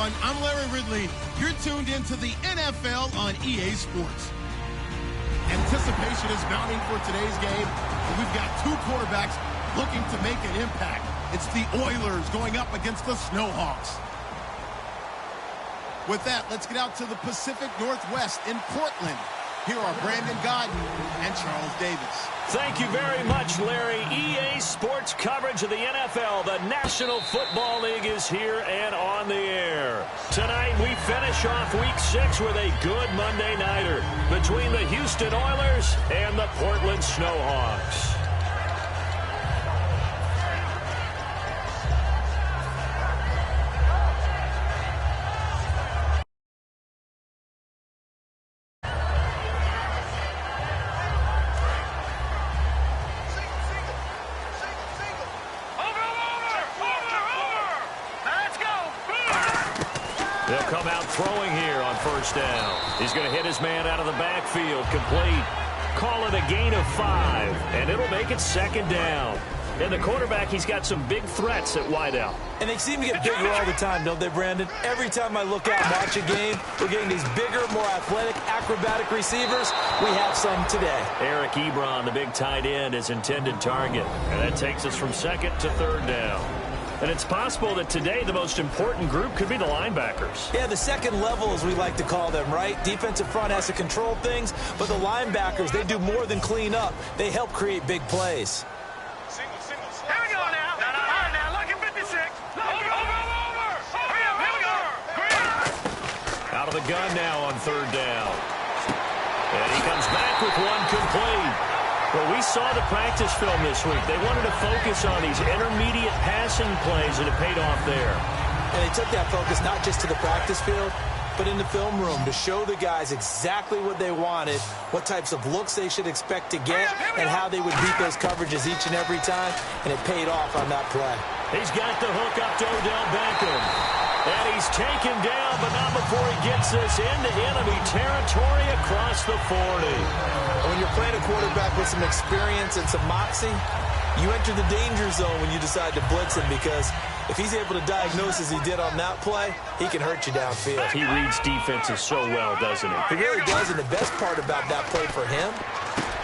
everyone. I'm Larry Ridley. You're tuned into the NFL on EA Sports. Anticipation is mounting for today's game. We've got two quarterbacks looking to make an impact. It's the Oilers going up against the Snowhawks. With that, let's get out to the Pacific Northwest in Portland. Here are Brandon Godden and Charles Davis. Thank you very much, Larry. EA Sports coverage of the NFL. The National Football League is here and on the air. Tonight, we finish off Week 6 with a good Monday nighter between the Houston Oilers and the Portland Snowhawks. They'll come out throwing here on first down. He's going to hit his man out of the backfield, complete. Call it a gain of 5, and it'll make it second down. And the quarterback, he's got some big threats at wideout. And they seem to get bigger all the time, don't they, Brandon? Every time I look out and watch a game, we're getting these bigger, more athletic, acrobatic receivers. We have some today. Eric Ebron, the big tight end, is intended target. And that takes us from second to third down. And it's possible that today the most important group could be the linebackers. Yeah, the second level, as we like to call them, right? Defensive front has to control things, but the linebackers, they do more than clean up. They help create big plays. Here we go now. Now, look at 56. Over. Here we go. Out of the gun now on third down. And he comes back with one complete. Well, we saw the practice film this week. They wanted to focus on these intermediate passing plays, and it paid off there. And they took that focus not just to the practice field, but in the film room to show the guys exactly what they wanted, what types of looks they should expect to get, and how they would beat those coverages each and every time, and it paid off on that play. He's got the hook up to Odell Beckham. And he's taken down, but not before he gets this into enemy territory across the 40. When you're playing a quarterback with some experience and some moxie, you enter the danger zone when you decide to blitz him, because if he's able to diagnose as he did on that play, he can hurt you downfield. He reads defenses so well, doesn't he? He really does, and the best part about that play for him,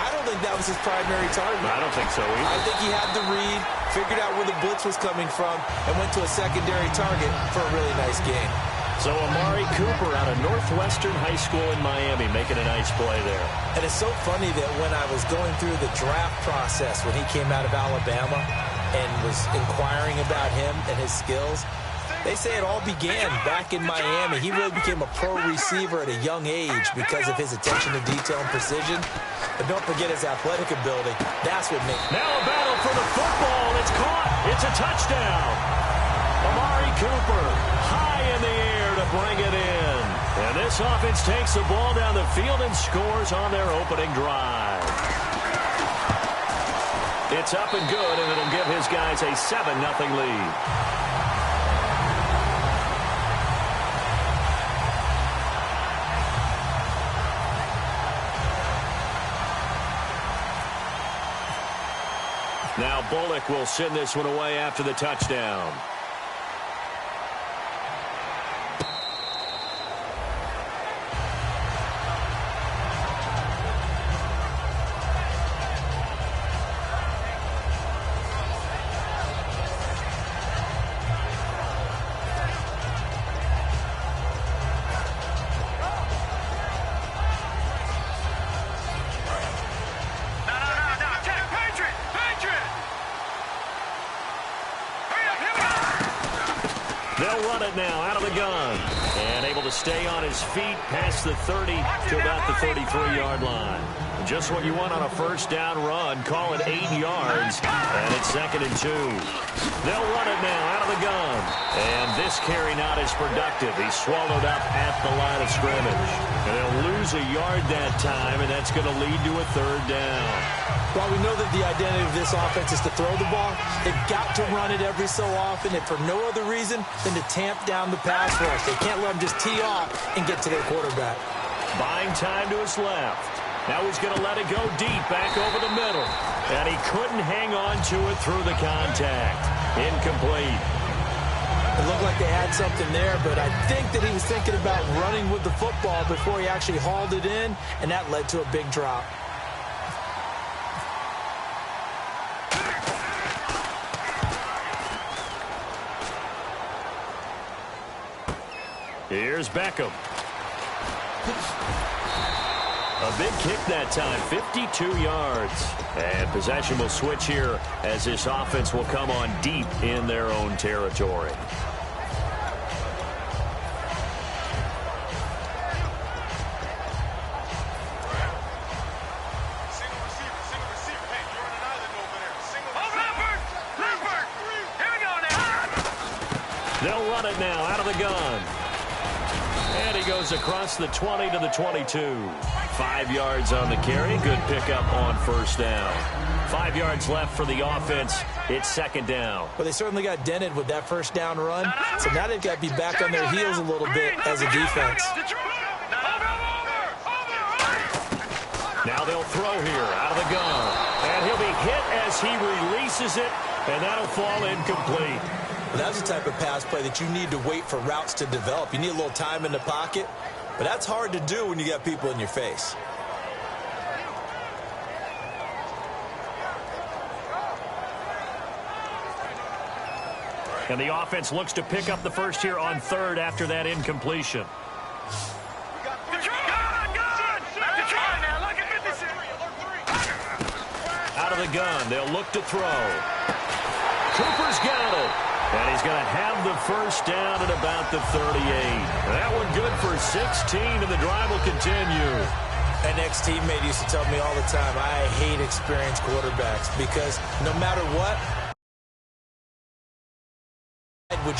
I don't think that was his primary target. I don't think so either. I think he had the read, figured out where the blitz was coming from, and went to a secondary target for a really nice game. So Amari Cooper out of Northwestern High School in Miami making a nice play there. And it's so funny that when I was going through the draft process when he came out of Alabama and was inquiring about him and his skills, they say it all began back in Miami. He really became a pro receiver at a young age because of his attention to detail and precision. But don't forget his athletic ability. That's what makes it. Now a battle for the football. It's caught. It's a touchdown. Amari Cooper high in the air to bring it in. And this offense takes the ball down the field and scores on their opening drive. It's up and good, and it'll give his guys a 7-0 lead. Now Bullock will send this one away after the touchdown. They'll run it now out of the gun. And able to stay on his feet past the 30 to about the 33-yard line. Just what you want on a first down run. Call it 8 yards. And it's 2nd and 2. They'll run it now out of the gun. And this carry not as productive. He's swallowed up at the line of scrimmage. And they'll lose a yard that time, and that's going to lead to a 3rd down. While we know that the identity of this offense is to throw the ball, they've got to run it every so often, and for no other reason than to tamp down the pass rush. They can't let them just tee off and get to their quarterback. Buying time to his left. Now he's going to let it go deep back over the middle. And he couldn't hang on to it through the contact. Incomplete. It looked like they had something there, but I think that he was thinking about running with the football before he actually hauled it in, and that led to a big drop. Here's Beckham. A big kick that time, 52 yards. And possession will switch here as this offense will come on deep in their own territory. They'll run it now out of the gun. And he goes across the 20 to the 22. 5 yards on the carry. Good pickup on first down. 5 yards left for the offense. It's second down. Well, they certainly got dented with that first down run. So now they've got to be back on their heels a little bit as a defense. Now they'll throw here out of the gun. And he'll be hit as he releases it. And that'll fall incomplete. Well, that's the type of pass play that you need to wait for routes to develop. You need a little time in the pocket, but that's hard to do when you got people in your face. And the offense looks to pick up the first here on third after that incompletion. Out of the gun, they'll look to throw. Cooper's got it. And he's going to have the first down at about the 38. That one good for 16, and the drive will continue. An ex-teammate used to tell me all the time, I hate experienced quarterbacks because no matter what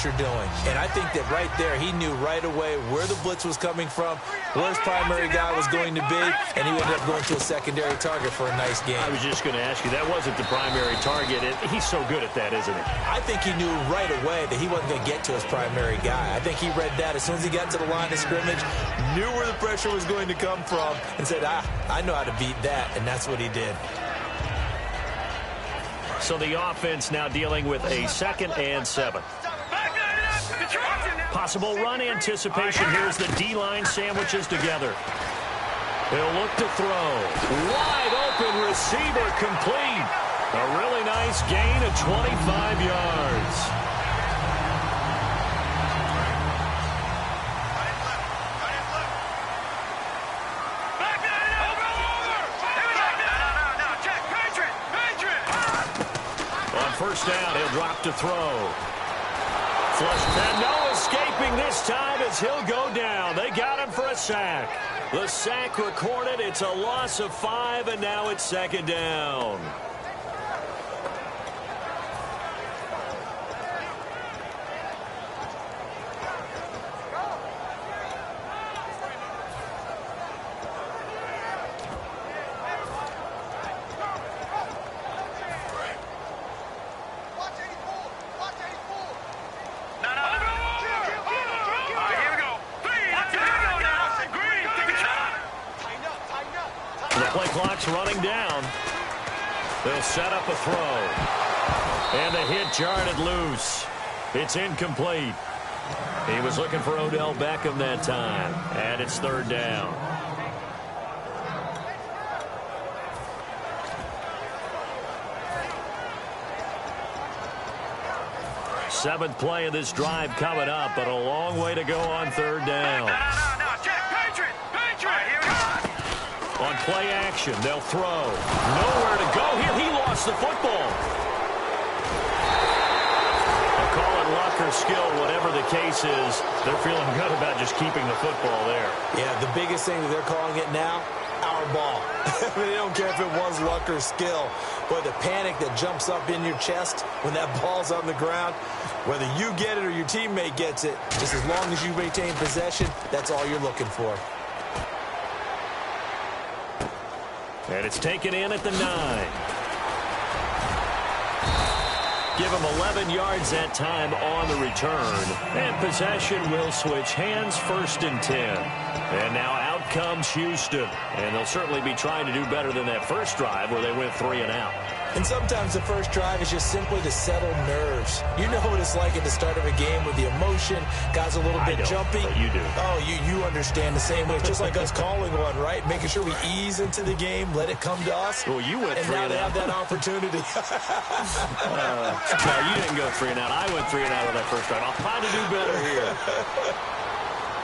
you're doing. And I think that right there, he knew right away where the blitz was coming from, where his primary guy was going to be, and he ended up going to a secondary target for a nice game. I was just going to ask you, that wasn't the primary target. He's so good at that, isn't he? I think he knew right away that he wasn't going to get to his primary guy. I think he read that as soon as he got to the line of scrimmage, knew where the pressure was going to come from, and said, I know how to beat that, and that's what he did. So the offense now dealing with a 2nd and 7. Possible run anticipation. Here's the D-line sandwiches together. They'll look to throw. Wide open receiver complete. A really nice gain of 25 yards. On first down, he'll drop to throw. Flush, and no escaping this time as he'll go down. They got him for a sack. The sack recorded. It's a loss of 5, and now it's second down. Play clock's running down. They'll set up a throw. And the hit jarred it loose. It's incomplete. He was looking for Odell Beckham that time. And it's third down. Seventh play of this drive coming up, but a long way to go on third down. On play action, they'll throw. Nowhere to go here. He lost the football. They'll call it luck or skill, whatever the case is. They're feeling good about just keeping the football there. Yeah, the biggest thing that they're calling it now, our ball. They don't care if it was luck or skill. But the panic that jumps up in your chest when that ball's on the ground, whether you get it or your teammate gets it, just as long as you maintain possession, that's all you're looking for. And it's taken in at the 9. Give him 11 yards that time on the return. And possession will switch hands, 1st and 10. And now out comes Houston. And they'll certainly be trying to do better than that first drive where they went 3 and out. And sometimes the first drive is just simply to settle nerves. You know what it's like at the start of a game with the emotion. Guys a little bit jumpy. But you do. Oh, you understand the same way. It's just like us calling one, right? Making sure we ease into the game, let it come to us. Well, you went 3 and out. And now they have that opportunity. No, you didn't go 3 and out. I went 3 and out on that first drive. I'll try to do better here.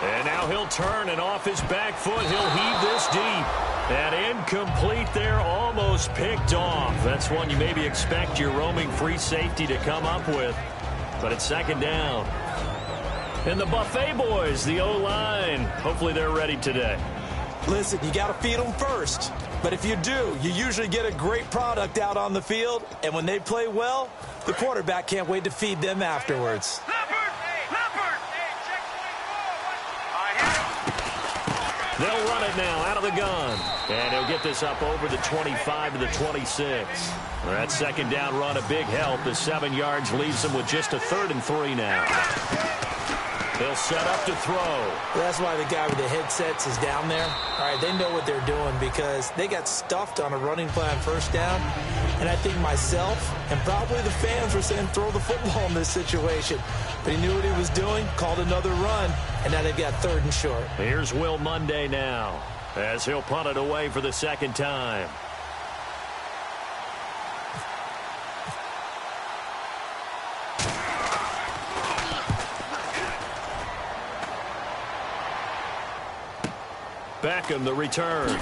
And now he'll turn, and off his back foot, he'll heave this deep. And incomplete there, almost picked off. That's one you maybe expect your roaming free safety to come up with. But it's second down. And the Buffet boys, the O-line, hopefully they're ready today. Listen, you got to feed them first. But if you do, you usually get a great product out on the field. And when they play well, the quarterback can't wait to feed them afterwards. They'll run it now out of the gun. And he'll get this up over the 25 to the 26. That second down run, a big help. The 7 yards leaves them with just a 3rd and 3 now. They'll set up to throw. Well, that's why the guy with the headsets is down there. All right, they know what they're doing because they got stuffed on a running play on first down. And I think myself and probably the fans were saying throw the football in this situation. But he knew what he was doing, called another run, and now they've got 3rd and short. Here's Will Monday now as he'll punt it away for the second time. Beckham, the return. 12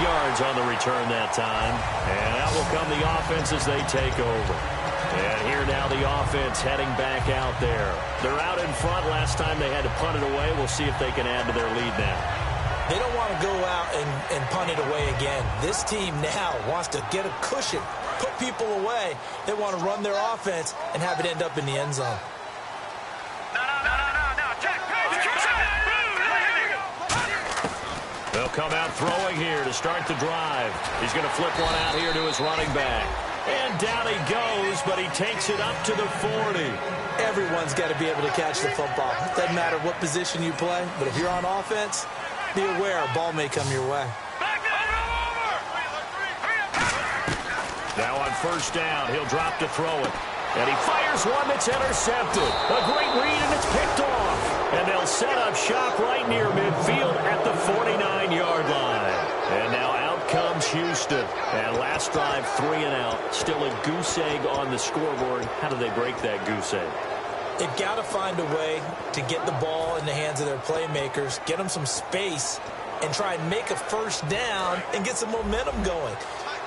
yards on the return that time. And out will come the offense as they take over. And here now the offense heading back out there. They're out in front. Last time they had to punt it away. We'll see if they can add to their lead now. They don't want to go out and punt it away again. This team now wants to get a cushion, put people away. They want to run their offense and have it end up in the end zone. They'll come out throwing here to start the drive. He's going to flip one out here to his running back. And down he goes, but he takes it up to the 40. Everyone's got to be able to catch the football. Doesn't matter what position you play, but if you're on offense, be aware a ball may come your way. Now on first down, he'll drop to throw it. And he fires one that's intercepted. A great read, and it's picked off. And they'll set up shop right near midfield at the 49-yard line. And now out comes Houston. And last drive, 3 and out. Still a goose egg on the scoreboard. How do they break that goose egg? They've got to find a way to get the ball in the hands of their playmakers, get them some space, and try and make a first down and get some momentum going.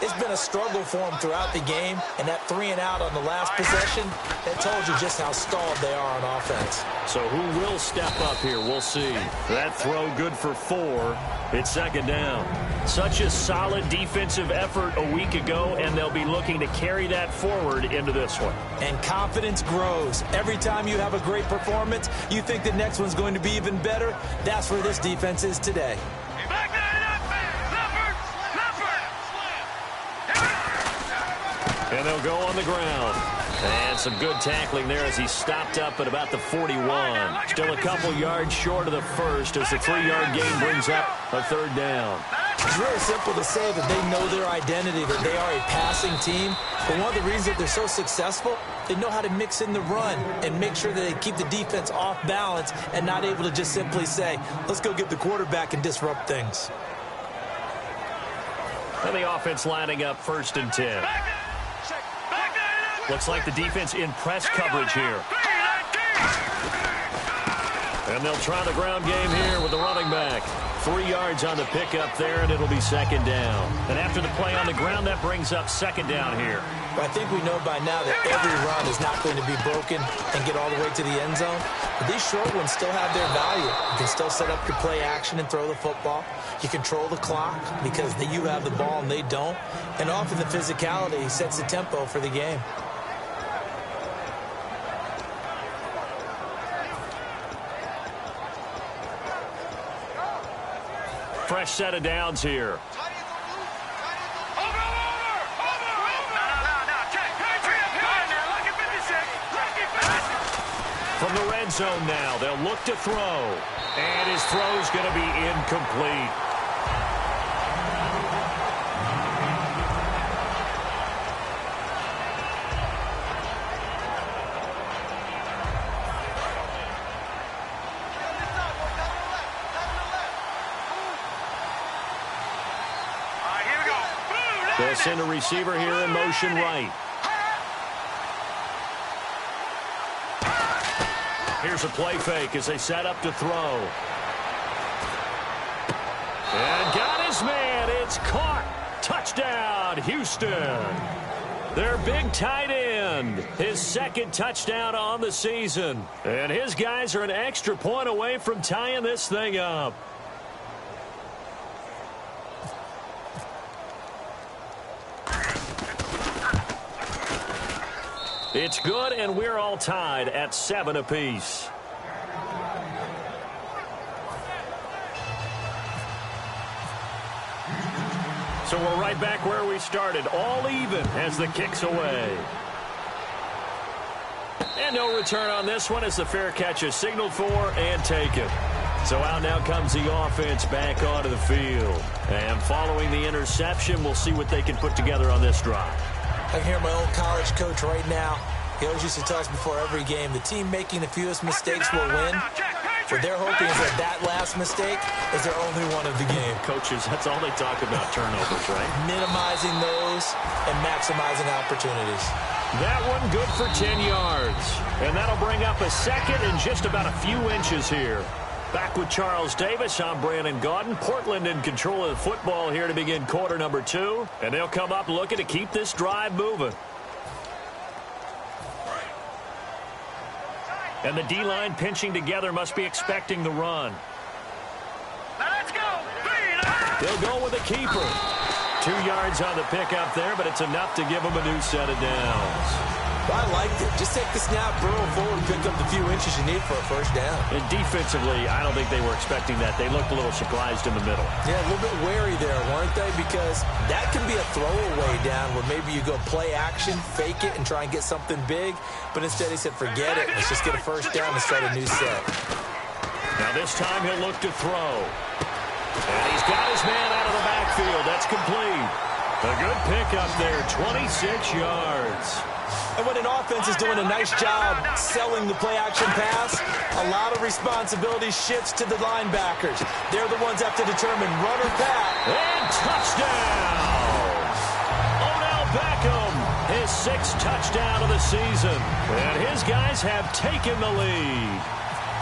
It's been a struggle for them throughout the game, and that 3 and out on the last possession, that told you just how stalled they are on offense. So who will step up here? We'll see. That throw good for 4. It's second down. Such a solid defensive effort a week ago, and they'll be looking to carry that forward into this one. And confidence grows. Every time you have a great performance, you think the next one's going to be even better. That's where this defense is today. And they'll go on the ground. And some good tackling there as he stopped up at about the 41. Still a couple yards short of the first as the 3-yard gain brings up a 3rd down. It's really simple to say that they know their identity, that they are a passing team. But one of the reasons that they're so successful, they know how to mix in the run and make sure that they keep the defense off balance and not able to just simply say, let's go get the quarterback and disrupt things. And the offense lining up 1st and 10. Looks like the defense in press coverage here. And they'll try the ground game here with the running back. 3 yards on the pickup there, and it'll be second down. And after the play on the ground, that brings up second down here. Well, I think we know by now that every run is not going to be broken and get all the way to the end zone. But these short ones still have their value. You can still set up your play action and throw the football. You control the clock because you have the ball and they don't. And often the physicality sets the tempo for the game. Fresh set of downs here. From the red zone now, they'll look to throw. And his throw's going to be incomplete. They'll send a receiver here in motion right. Here's a play fake as they set up to throw. And got his man. It's caught. Touchdown, Houston. Their big tight end. His second touchdown on the season. And his guys are an extra point away from tying this thing up. It's good, and we're all tied at 7 apiece. So we're right back where we started, all even as the kick's away. And no return on this one as the fair catch is signaled for and taken. So out now comes the offense back onto the field. And following the interception, we'll see what they can put together on this drive. I can hear my old college coach right now. He always used to tell us before every game, the team making the fewest mistakes will win. What they're hoping is that last mistake is their only one of the game. Coaches, that's all they talk about, turnovers, right? Minimizing those and maximizing opportunities. That one good for 10 yards. And that'll bring up a second and just about a few inches here. Back with Charles Davis, I'm Brandon Gaudin. Portland in control of the football here to begin quarter number 2. And they'll come up looking to keep this drive moving. And the D-line pinching together must be expecting the run. Let's go. They'll go with a keeper. 2 yards on the pickup there, but it's enough to give them a new set of downs. I liked it. Just take the snap, burrow forward, pick up the few inches you need for a first down. And defensively, I don't think they were expecting that. They looked a little surprised in the middle. Yeah, a little bit wary there, weren't they? Because that can be a throwaway down where maybe you go play action, fake it, and try and get something big. But instead he said, forget it. Let's just get a first down and start a new set. Now this time he'll look to throw. And he's got his man out of the backfield. That's complete. A good pickup there, 26 yards. And when an offense is doing a nice job selling the play-action pass, a lot of responsibility shifts to the linebackers. They're the ones that have to determine run or pass. And touchdown! Odell Beckham, his 6th touchdown of the season. And his guys have taken the lead.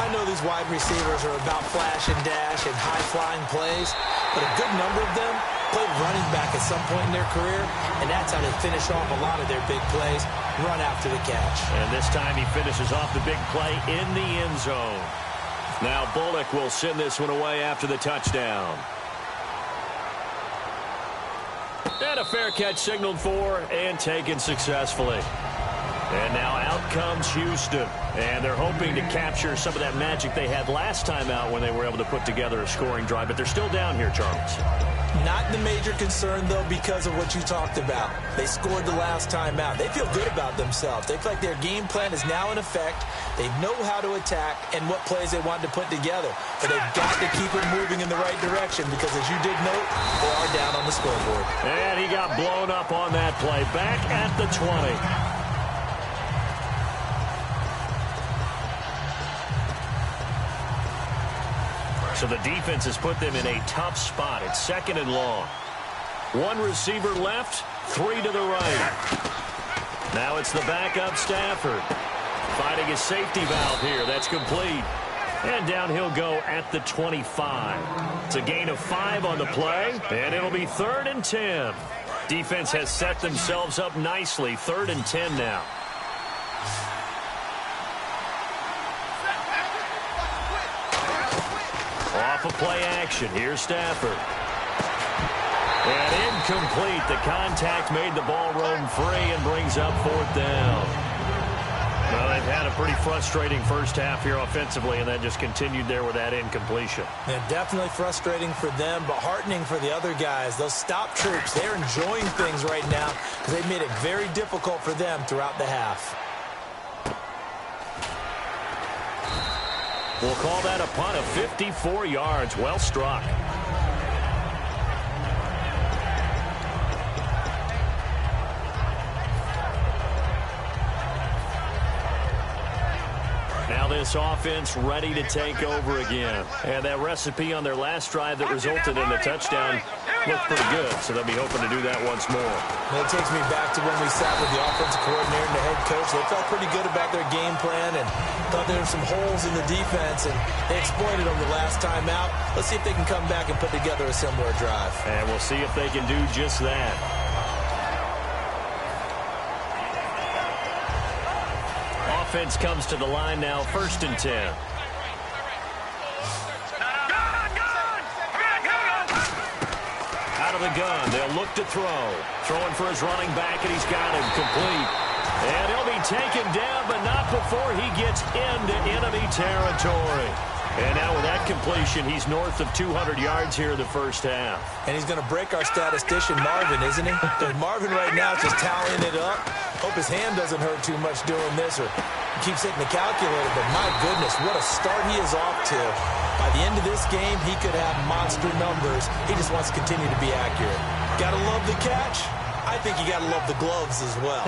I know these wide receivers are about flash and dash and high-flying plays, but a good number of them played running back at some point in their career, and that's how they finish off a lot of their big plays, run after the catch. And this time he finishes off the big play in the end zone. Now Bullock will send this one away after the touchdown. And a fair catch signaled for and taken successfully. And now out comes Houston. And they're hoping to capture some of that magic they had last time out when they were able to put together a scoring drive. But they're still down here, Charles. Not the major concern, though, because of what you talked about. They scored the last time out. They feel good about themselves. They feel like their game plan is now in effect. They know how to attack and what plays they want to put together. But they've got to keep it moving in the right direction because, as you did note, they are down on the scoreboard. And he got blown up on that play. Back at the 20. So the defense has put them in a tough spot. It's 2nd and long. 1 receiver left, 3 to the right. Now it's the backup Stafford. Finding his safety valve here. That's complete. And down he'll go at the 25. It's a gain of 5 on the play, and it'll be 3rd and 10. Defense has set themselves up nicely. 3rd and 10 now. Off of play action. Here's Stafford. And incomplete. The contact made the ball roam free and brings up 4th down. Well, they've had a pretty frustrating first half here offensively, and that just continued there with that incompletion. Yeah, definitely frustrating for them, but heartening for the other guys. Those stop troops, they're enjoying things right now because they've made it very difficult for them throughout the half. We'll call that a punt of 54 yards. Well struck. Now this offense ready to take over again. And that recipe on their last drive that resulted in a touchdown looked pretty good, so they'll be hoping to do that once more. And it takes me back to when we sat with the offensive coordinator and the head coach. They felt pretty good about their game plan and thought there were some holes in the defense, and they exploited them the last time out. Let's see if they can come back and put together a similar drive. And we'll see if they can do just that. Offense comes to the line now, 1st and 10. Out of the gun, they'll look to throw. Throwing for his running back, and he's got him complete. And he'll be taken down, but not before he gets into enemy territory. And now with that completion, he's north of 200 yards here in the first half. And he's going to break our statistician, Marvin, isn't he? Marvin right now is just tallying it up. Hope his hand doesn't hurt too much doing this, or he keeps hitting the calculator. But my goodness, what a start he is off to. By the end of this game, he could have monster numbers. He just wants to continue to be accurate. Gotta love the catch. I think you gotta love the gloves as well.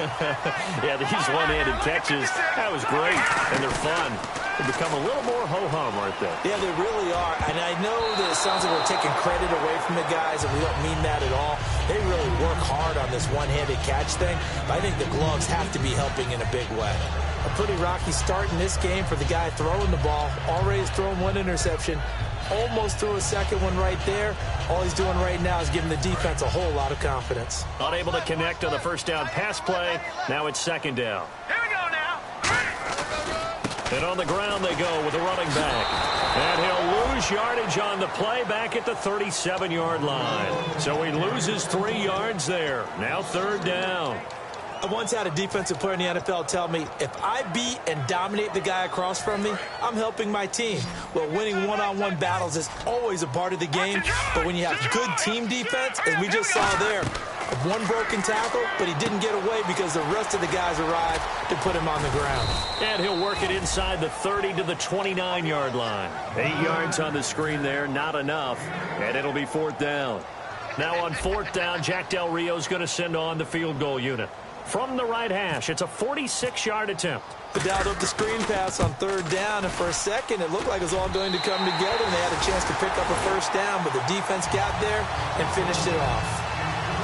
Yeah, these one-handed catches, that was great, and they're fun. They become a little more ho-hum, aren't they? Yeah, they really are. And I know that it sounds like we're taking credit away from the guys, and we don't mean that at all. They really work hard on this one-handed catch thing, but I think the gloves have to be helping in a big way. A pretty rocky start in this game for the guy throwing the ball. Already has thrown one interception. Almost threw a second one right there. All he's doing right now is giving the defense a whole lot of confidence. Unable to connect on the first down pass play. Now it's 2nd down. Here we go now. And on the ground they go with a running back. And he'll lose yardage on the play back at the 37-yard line. So he loses 3 yards there. Now 3rd down. I once had a defensive player in the NFL tell me, if I beat and dominate the guy across from me, I'm helping my team. Well, winning one-on-one battles is always a part of the game, but when you have good team defense, as we just saw there, one broken tackle, but he didn't get away because the rest of the guys arrived to put him on the ground. And he'll work it inside the 30 to the 29-yard line. 8 yards on the screen there, not enough, and it'll be 4th down. Now on 4th down, Jack Del Rio's going to send on the field goal unit. From the right hash, it's a 46-yard attempt. Dialed up the screen pass on 3rd down, and for a second, it looked like it was all going to come together, and they had a chance to pick up a 1st down, but the defense got there and finished it off.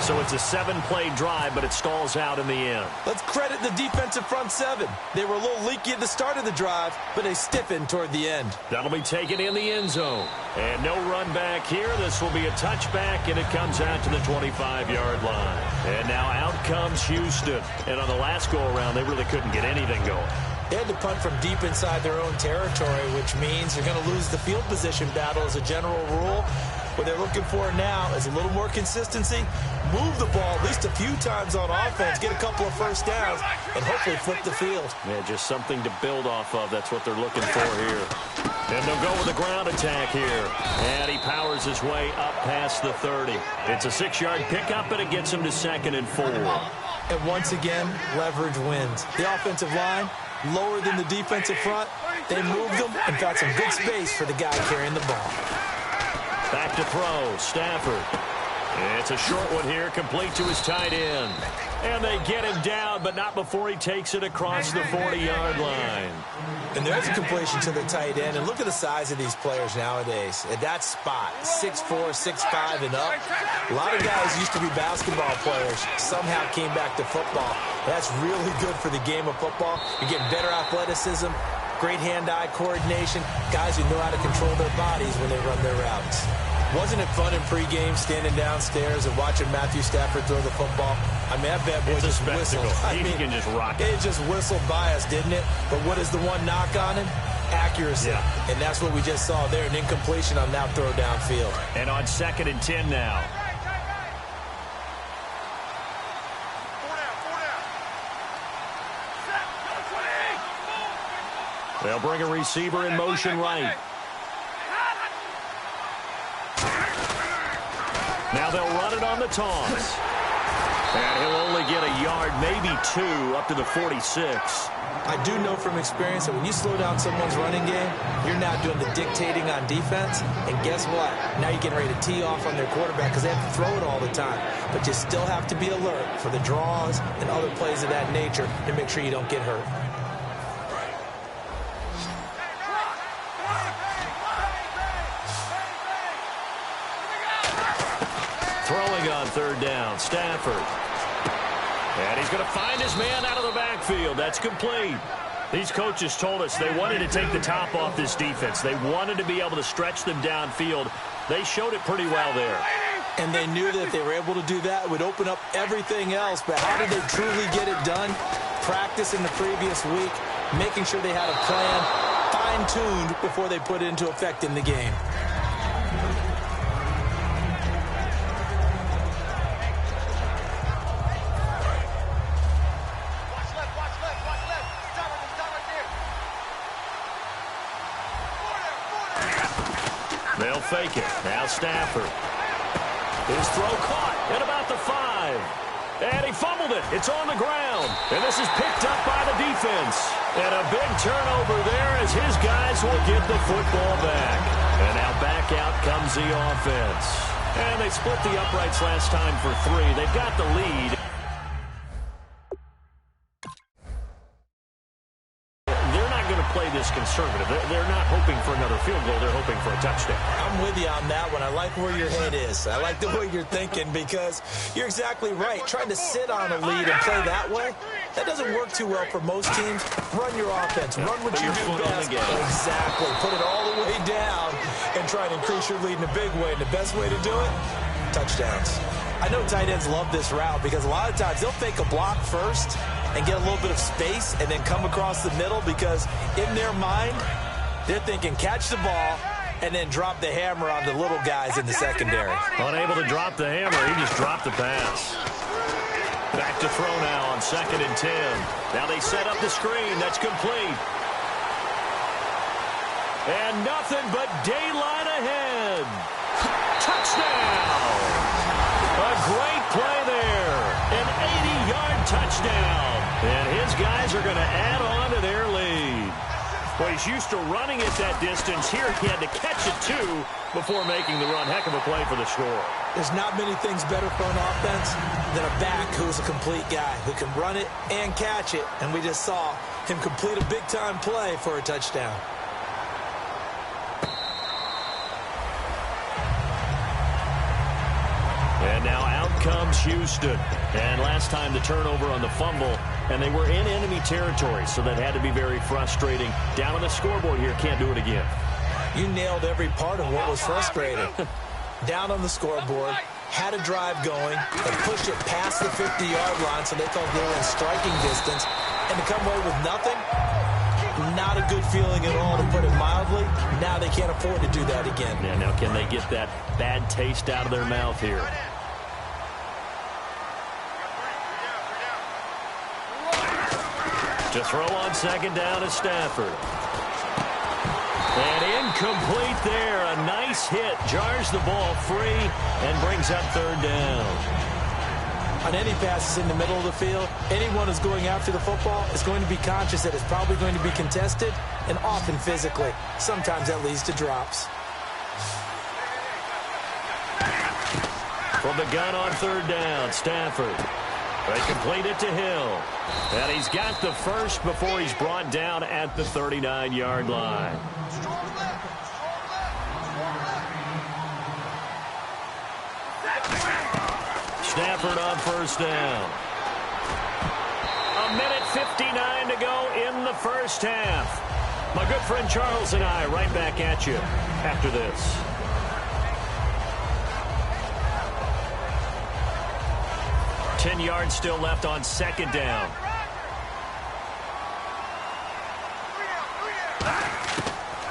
So it's a 7-play drive, but it stalls out in the end. Let's credit the defensive front 7. They were a little leaky at the start of the drive, but they stiffened toward the end. That'll be taken in the end zone. And no run back here. This will be a touchback, and it comes out to the 25-yard line. And now out comes Houston. And on the last go-around, they really couldn't get anything going. They had to punt from deep inside their own territory, which means they're going to lose the field position battle as a general rule. What they're looking for now is a little more consistency, move the ball at least a few times on offense, get a couple of 1st downs, and hopefully flip the field. Yeah, just something to build off of. That's what they're looking for here. And they'll go with a ground attack here. And he powers his way up past the 30. It's a 6-yard pickup, and it gets him to 2nd and 4. And once again, leverage wins. The offensive line, lower than the defensive front. They moved them and got some good space for the guy carrying the ball. Back to throw, Stafford. It's a short one here, complete to his tight end. And they get him down, but not before he takes it across the 40-yard line. And there's a completion to the tight end. And look at the size of these players nowadays. At that spot, 6'4", 6'5", and up. A lot of guys used to be basketball players, somehow came back to football. That's really good for the game of football. You're getting better athleticism, great hand-eye coordination, guys who know how to control their bodies when they run their routes. Wasn't it fun in pregame standing downstairs and watching Matthew Stafford throw the football? I mean, that bad boy just whistled. He can just rock it. It just whistled by us, didn't it? But what is the one knock on him? Accuracy. Yeah. And that's what we just saw there, an incompletion on that throw downfield. And on 2nd and 10 now. They'll bring a receiver in motion right. Now they'll run it on the toss. And he'll only get a yard, maybe 2, up to the 46. I do know from experience that when you slow down someone's running game, you're now doing the dictating on defense. And guess what? Now you're getting ready to tee off on their quarterback because they have to throw it all the time. But you still have to be alert for the draws and other plays of that nature to make sure you don't get hurt. Throwing on third down, Stafford. And he's going to find his man out of the backfield. That's complete. These coaches told us they wanted to take the top off this defense. They wanted to be able to stretch them downfield. They showed it pretty well there. And they knew that if they were able to do that, it would open up everything else. But how did they truly get it done? Practice in the previous week, making sure they had a plan, fine-tuned before they put it into effect in the game. They'll fake it. Now Stafford. His throw caught at about the 5. And he fumbled it. It's on the ground. And this is picked up by the defense. And a big turnover there as his guys will get the football back. And now back out comes the offense. And they split the uprights last time for 3. They've got the lead. Play this conservative. They're not hoping for another field goal. They're hoping for a touchdown. I'm with you on that one. I like where your head is. I like the way you're thinking because you're exactly right. Trying to sit on a lead and play that way, that doesn't work too well for most teams. Run your offense. Run what you do best. Exactly. Put it all the way down and try and increase your lead in a big way. And the best way to do it, touchdowns. I know tight ends love this route because a lot of times they'll fake a block first and get a little bit of space and then come across the middle because in their mind, they're thinking catch the ball and then drop the hammer on the little guys in the secondary. Unable to drop the hammer, he just dropped the pass. Back to throw now on 2nd and 10. Now they set up the screen. That's complete. And nothing but daylight ahead. Touchdown! A great play there. An 80-yard touchdown. And his guys are going to add on to their lead. Well, he's used to running it that distance. Here he had to catch it, too, before making the run. Heck of a play for the score. There's not many things better for an offense than a back who's a complete guy who can run it and catch it. And we just saw him complete a big-time play for a touchdown. And now out comes Houston. And last time the turnover on the fumble, and they were in enemy territory, so that had to be very frustrating. Down on the scoreboard here, can't do it again. You nailed every part of what was frustrating. Down on the scoreboard, had a drive going, and pushed it past the 50-yard line so they thought they were in striking distance, and to come away with nothing, not a good feeling at all, to put it mildly. Now they can't afford to do that again. Yeah, now can they get that bad taste out of their mouth here? To throw on 2nd down is Stafford. And incomplete there. A nice hit. Jars the ball free and brings up 3rd down. On any passes in the middle of the field, anyone who's going after the football is going to be conscious that it's probably going to be contested and often physically. Sometimes that leads to drops. From the gun on 3rd down, Stafford. They complete it to Hill. And he's got the first before he's brought down at the 39-yard line. Stafford on 1st down. 1:59 to go in the first half. My good friend Charles and I right back at you after this. Ten yards still left on 2nd down.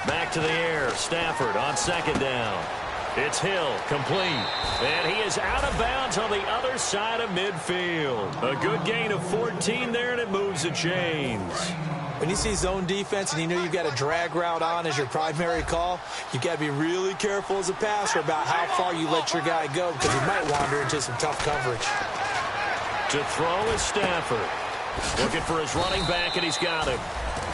Back to the air. Stafford on 2nd down. It's Hill, complete. And he is out of bounds on the other side of midfield. A good gain of 14 there, and it moves the chains. When you see zone defense and you know you've got a drag route on as your primary call, you've got to be really careful as a passer about how far you let your guy go because he might wander into some tough coverage. To throw is Stafford. Looking for his running back, and he's got him.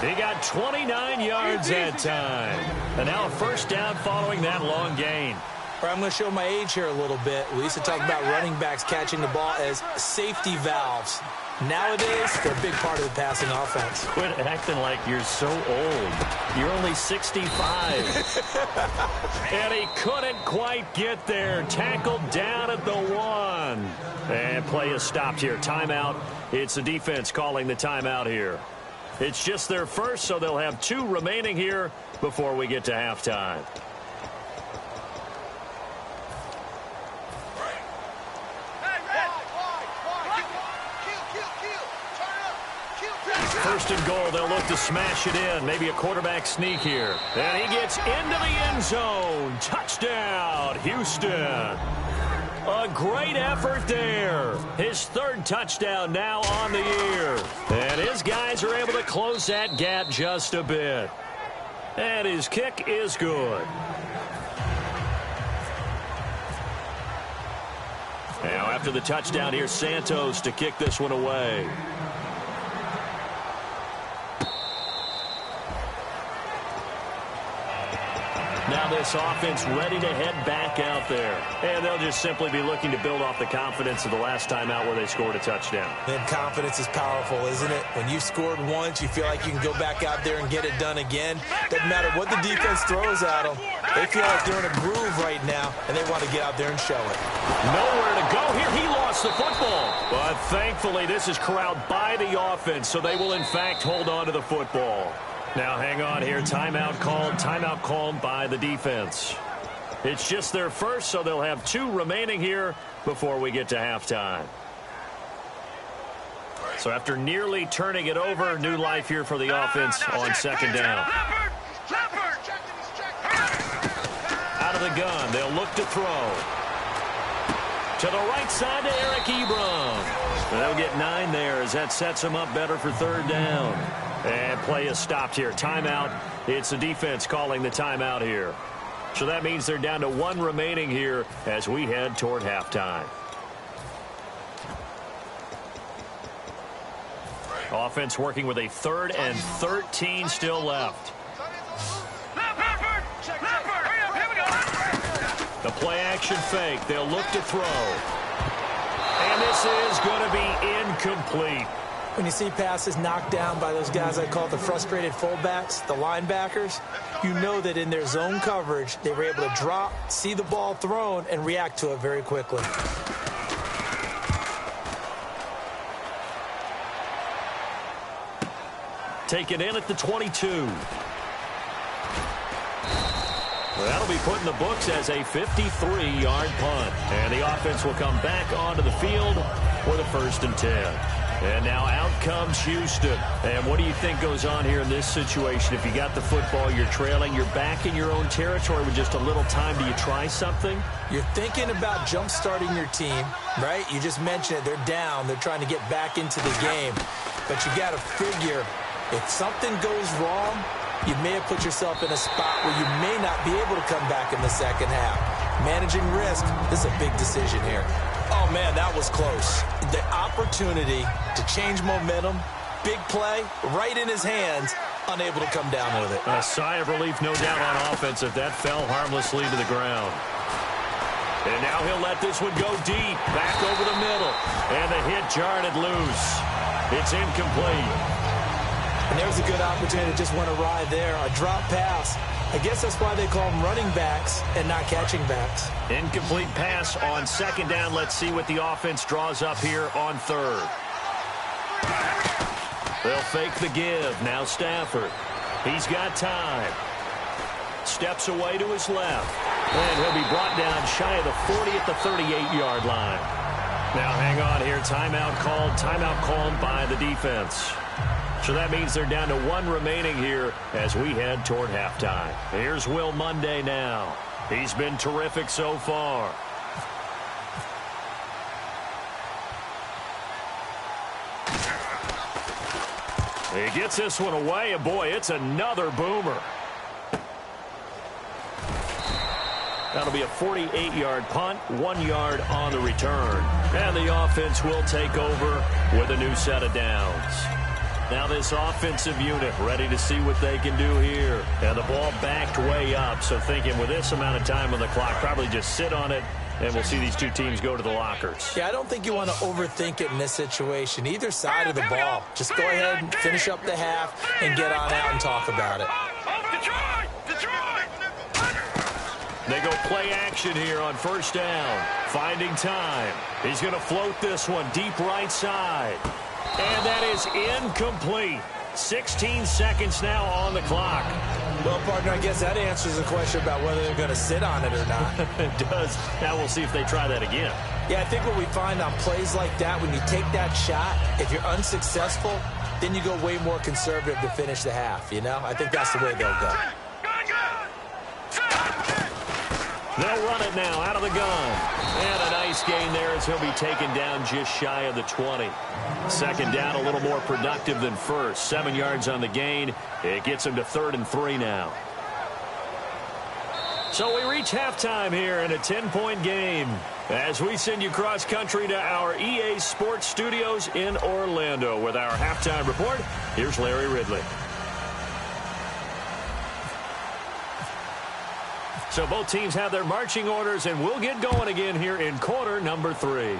He got 29 yards that time. And now a first down following that long gain. All right, I'm going to show my age here a little bit. We used to talk about running backs catching the ball as safety valves. Nowadays, they're a big part of the passing offense. Quit acting like you're so old. You're only 65. And he couldn't quite get there. Tackled down at the 1. And play is stopped here. Timeout. It's the defense calling the timeout here. It's just their first, so they'll have 2 remaining here before we get to halftime. First and goal, they'll look to smash it in. Maybe a quarterback sneak here. And he gets into the end zone. Touchdown, Houston. A great effort there. His 3rd touchdown now on the year. And his guys are able to close that gap just a bit. And his kick is good. Now after the touchdown, here's Santos to kick this one away. Now this offense ready to head back out there. And they'll just simply be looking to build off the confidence of the last time out where they scored a touchdown. And confidence is powerful, isn't it? When you've scored once, you feel like you can go back out there and get it done again. Doesn't matter what the defense throws at them. They feel like they're in a groove right now, and they want to get out there and show it. Nowhere to go here. He lost the football. But thankfully, this is corralled by the offense, so they will, in fact, hold on to the football. Now, hang on here. Timeout called by the defense. It's just their first, so they'll have 2 remaining here before we get to halftime. So after nearly turning it over, new life here for the offense on second down. Out of the gun, they'll look to throw. To the right side to Eric Ebron. They'll get 9 there as that sets them up better for 3rd down. And play is stopped here. Timeout. It's the defense calling the timeout here. So that means they're down to 1 remaining here as we head toward halftime. Offense working with a 3rd and 13 still left. The play action fake. They'll look to throw. And this is going to be incomplete. When you see passes knocked down by those guys I call the frustrated fullbacks, the linebackers, you know that in their zone coverage, they were able to drop, see the ball thrown, and react to it very quickly. Taken in at the 22. Well, that'll be put in the books as a 53-yard punt. And the offense will come back onto the field for the 1st and 10. And now out comes Houston. And what do you think goes on here in this situation? If you got the football, you're trailing, you're back in your own territory with just a little time. Do you try something? You're thinking about jump-starting your team, right? You just mentioned it. They're down. They're trying to get back into the game. But you got to figure, if something goes wrong, you may have put yourself in a spot where you may not be able to come back in the second half. Managing risk, this is a big decision here. Oh, man, that was close. The opportunity to change momentum, big play, right in his hands, unable to come down with it. A sigh of relief, no doubt, on offense if that fell harmlessly to the ground. And now he'll let this one go deep, back over the middle. And the hit jarred it loose. It's incomplete. And there's a good opportunity to just went awry there. A drop pass. I guess that's why they call them running backs and not catching backs. Incomplete pass on 2nd down. Let's see what the offense draws up here on 3rd. They'll fake the give. Now Stafford. He's got time. Steps away to his left. And he'll be brought down shy of the 40 at the 38-yard line. Now hang on here. Timeout called by the defense. So that means they're down to 1 remaining here as we head toward halftime. Here's Will Munday now. He's been terrific so far. He gets this one away, and boy, it's another boomer. That'll be a 48-yard punt, 1 yard on the return. And the offense will take over with a new set of downs. Now this offensive unit ready to see what they can do here. And the ball backed way up, so thinking with this amount of time on the clock, probably just sit on it, and we'll see these two teams go to the lockers. Yeah, I don't think you want to overthink it in this situation. Either side of the ball. Just go ahead and finish up the half and get on out and talk about it. They go play action here on first down. Finding time. He's going to float this one deep right side. And that is incomplete. 16 seconds now on the clock. Well, partner, I guess that answers the question about whether they're going to sit on it or not. It does. Now we'll see if they try that again. Yeah, I think what we find on plays like that, when you take that shot, if you're unsuccessful, then you go way more conservative to finish the half, you know? I think that's the way they'll go. They'll run it now out of the gun. And a nice gain there as he'll be taken down just shy of the 20. Second down, a little more productive than first. 7 yards on the gain. It gets him to 3rd and 3 now. So we reach halftime here in a 10-point game as we send you cross-country to our EA Sports Studios in Orlando with our halftime report. Here's Larry Ridley. So both teams have their marching orders, and we'll get going again here in quarter number 3.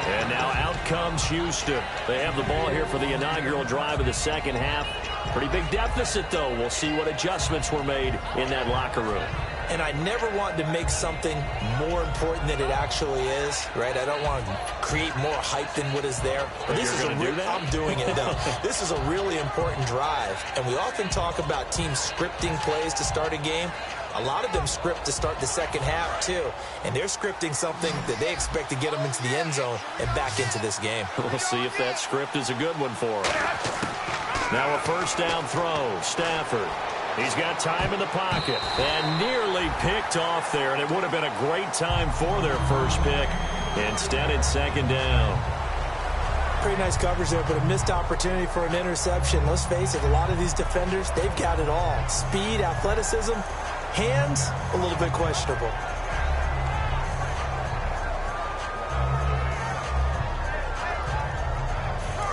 And now out comes Houston. They have the ball here for the inaugural drive of the second half. Pretty big deficit, though. We'll see what adjustments were made in that locker room. And I never want to make something more important than it actually is, right? I don't want to create more hype than what is there. But this is I'm doing it, though. This is a really important drive. And we often talk about teams scripting plays to start a game. A lot of them script to start the second half, too. And they're scripting something that they expect to get them into the end zone and back into this game. We'll see if that script is a good one for them. Now a first down throw. Stafford. He's got time in the pocket and nearly picked off there, and it would have been a great time for their first pick. Instead, it's second down. Pretty nice coverage there, but a missed opportunity for an interception. Let's face it, a lot of these defenders, they've got it all. Speed, athleticism, hands, a little bit questionable.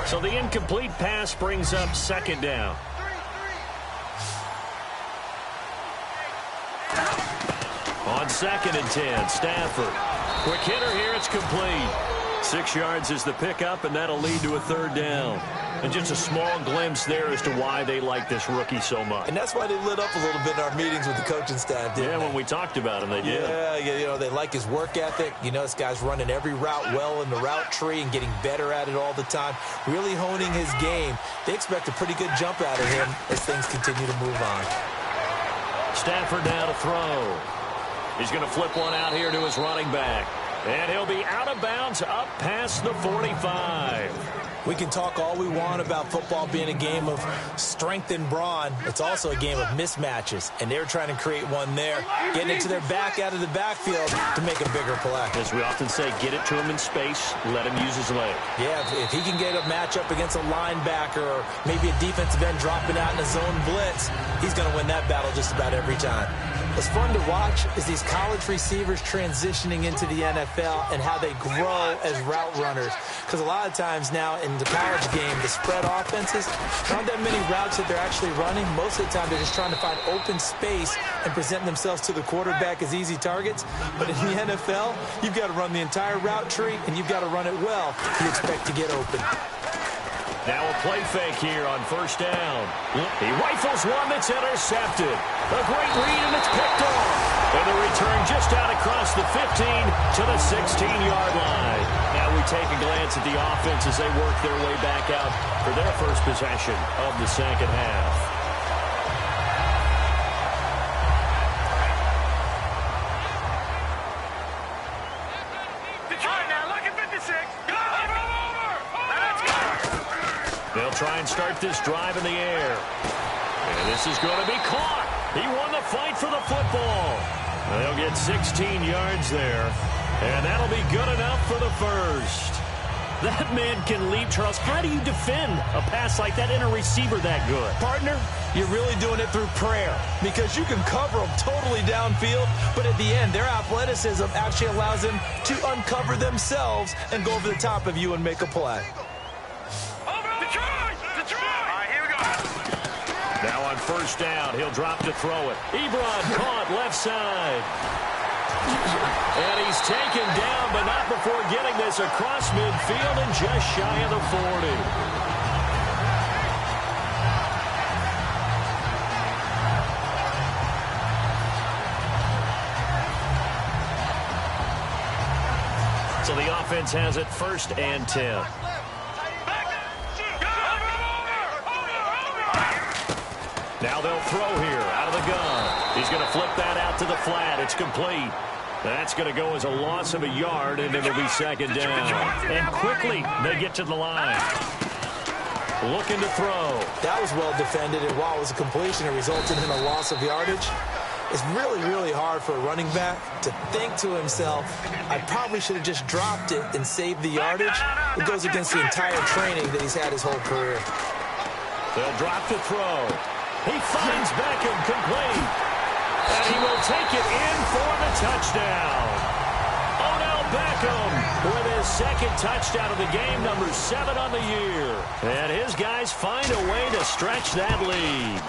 So the incomplete pass brings up second down. On 2nd and 10, Stafford. Quick hitter here, it's complete. 6 yards is the pickup, and that'll lead to a third down. And just a small glimpse there as to why they like this rookie so much. And that's why they lit up a little bit in our meetings with the coaching staff, didn't they? When we talked about him, they did. Yeah, you know, they like his work ethic. You know, this guy's running every route well in the route tree and getting better at it all the time, really honing his game. They expect a pretty good jump out of him as things continue to move on. Stafford now to throw. He's going to flip one out here to his running back. And he'll be out of bounds up past the 45. We can talk all we want about football being a game of strength and brawn. It's also a game of mismatches, and they're trying to create one there, getting it to their back out of the backfield to make a bigger play. As we often say, get it to him in space, let him use his leg. Yeah, if he can get a matchup against a linebacker or maybe a defensive end dropping out in a zone blitz, he's going to win that battle just about every time. What's fun to watch is these college receivers transitioning into the NFL and how they grow as route runners. Because a lot of times now in the college game, the spread offenses, not that many routes that they're actually running. Most of the time, they're just trying to find open space and present themselves to the quarterback as easy targets. But in the NFL, you've got to run the entire route tree, and you've got to run it well if you expect to get open. Now a play fake here on first down. He rifles one that's intercepted. A great read, and it's picked off. And the return just out across the 15 to the 16-yard line. Now we take a glance at the offense as they work their way back out for their first possession of the second half. They'll try and start this drive in the air. And this is going to be caught. He won the fight for the football. They'll get 16 yards there. And that'll be good enough for the first. That man can leap, Charles. How do you defend a pass like that and a receiver that good? Partner, you're really doing it through prayer because you can cover them totally downfield, but at the end, their athleticism actually allows them to uncover themselves and go over the top of you and make a play. Now on first down, he'll drop to throw it. Ebron caught left side. And he's taken down, but not before getting this across midfield and just shy of the 40. So the offense has it 1st and 10. Now they'll throw here out of the gun. He's going to flip that out to the flat. It's complete. That's going to go as a loss of a yard, and it'll be 2nd down. And quickly they get to the line. Looking to throw. That was well defended, and while it was a completion, it resulted in a loss of yardage. It's really, really hard for a running back to think to himself, I probably should have just dropped it and saved the yardage. It goes against the entire training that he's had his whole career. They'll drop to throw. He finds Beckham complete. And he will take it in for the touchdown. Odell Beckham with his 2nd touchdown of the game, number 7 on the year. And his guys find a way to stretch that lead.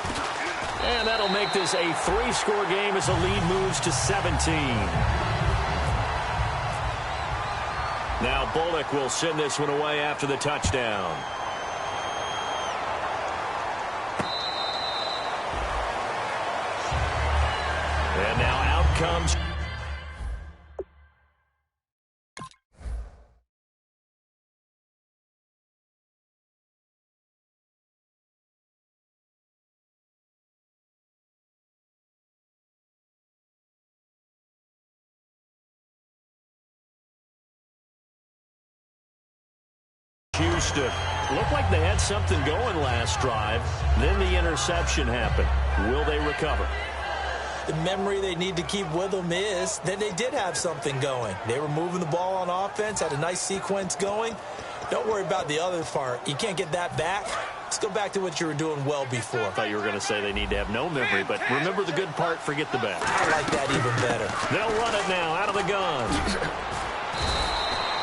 And that'll make this a 3-score game as the lead moves to 17. Now Bullock will send this one away after the touchdown. And now out comes Houston. Looked like they had something going last drive. Then the interception happened. Will they recover? The memory they need to keep with them is that they did have something going. They were moving the ball on offense, had a nice sequence going. Don't worry about the other part. You can't get that back. Let's go back to what you were doing well before. I thought you were going to say they need to have no memory, but remember the good part, forget the bad. I like that even better. They'll run it now out of the gun.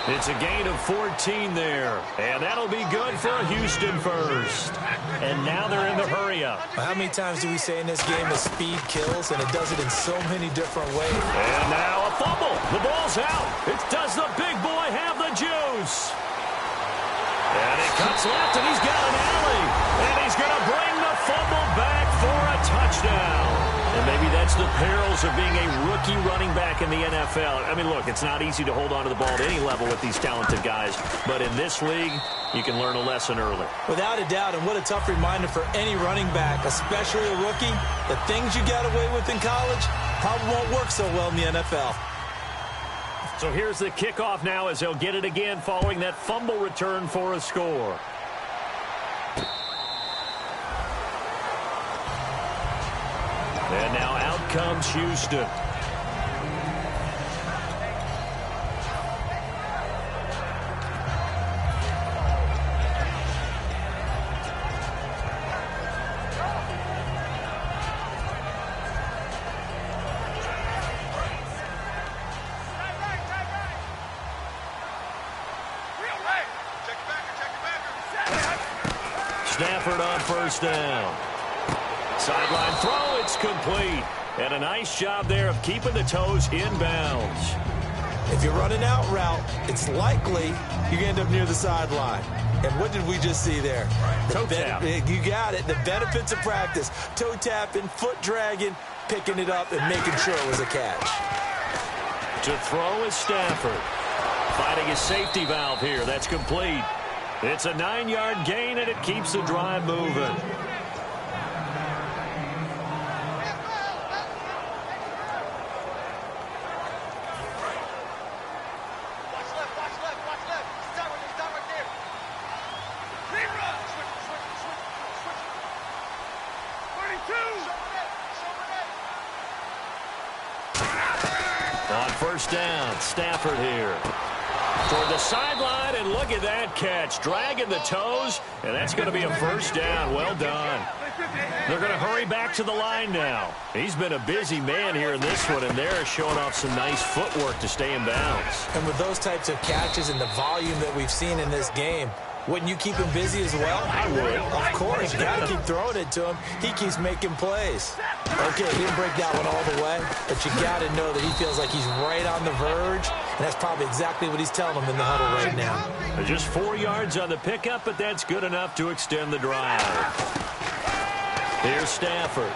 It's a gain of 14 there, and that'll be good for a Houston first. And now they're in the hurry-up. How many times do we say in this game that speed kills, and it does it in so many different ways? And now a fumble. The ball's out. Does the big boy have the juice? And he cuts left, and he's got an alley. And he's going to bring the fumble back for a touchdown. And maybe that's the perils of being a rookie running back in the NFL. I mean, look, it's not easy to hold on to the ball at any level with these talented guys. But in this league, you can learn a lesson early. Without a doubt, and what a tough reminder for any running back, especially a rookie. The things you got away with in college probably won't work so well in the NFL. So here's the kickoff now as they'll get it again following that fumble return for a score. And now out comes Houston. Stafford on first down. Sideline throw, it's complete. And a nice job there of keeping the toes in bounds. If you're running out route, it's likely you end up near the sideline. And what did we just see there? Toe tap. You got it. The benefits of practice. Toe tapping, foot dragging, picking it up, and making sure it was a catch. To throw is Stafford. Finding a safety valve here. That's complete. It's a 9-yard gain, and it keeps the drive moving. On first down, Stafford here. toward the sideline, and look at that catch. Dragging the toes, and that's going to be a first down. Well done. They're going to hurry back to the line now. He's been a busy man here in this one, and they're showing off some nice footwork to stay in bounds. And with those types of catches and the volume that we've seen in this game, wouldn't you keep him busy as well? I would. Of course. You got to keep throwing it to him. He keeps making plays. Okay, he didn't break that one all the way, but you got to know that he feels like he's right on the verge, and that's probably exactly what he's telling him in the huddle right now. Just 4 yards on the pickup, but that's good enough to extend the drive. Here's Stafford.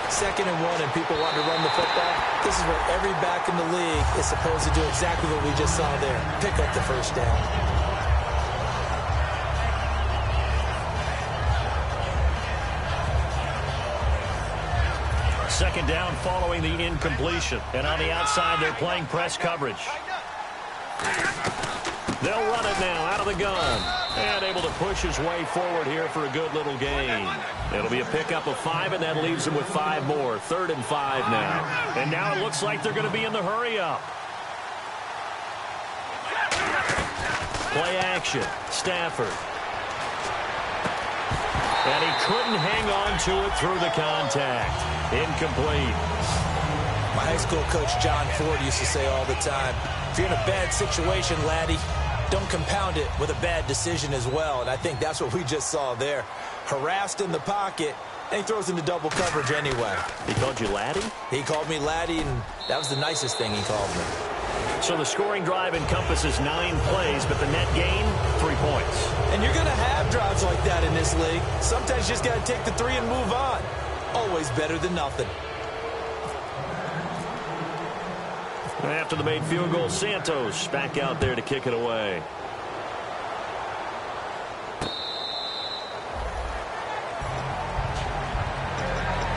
2nd and 1, and people want to run the football. This is where every back in the league is supposed to do exactly what we just saw there. Pick up the first down. Second down following the incompletion. And on the outside, they're playing press coverage. They'll run it now out of the gun. And able to push his way forward here for a good little gain. It'll be a pickup of 5, and that leaves him with 5 more. 3rd and 5 now. And now it looks like they're going to be in the hurry-up. Play action. Stafford. And he couldn't hang on to it through the contact. Incomplete. My high school coach, John Ford, used to say all the time, if you're in a bad situation, laddie, don't compound it with a bad decision as well. And I think that's what we just saw there. Harassed in the pocket, and he throws into double coverage anyway. He called you laddie? He called me laddie, and that was the nicest thing he called me. So the scoring drive encompasses 9 plays, but the net gain, 3 points. And you're going to have drives like that in this league. Sometimes you just got to take the 3 and move on. Always better than nothing. After the made field goal, Santos back out there to kick it away.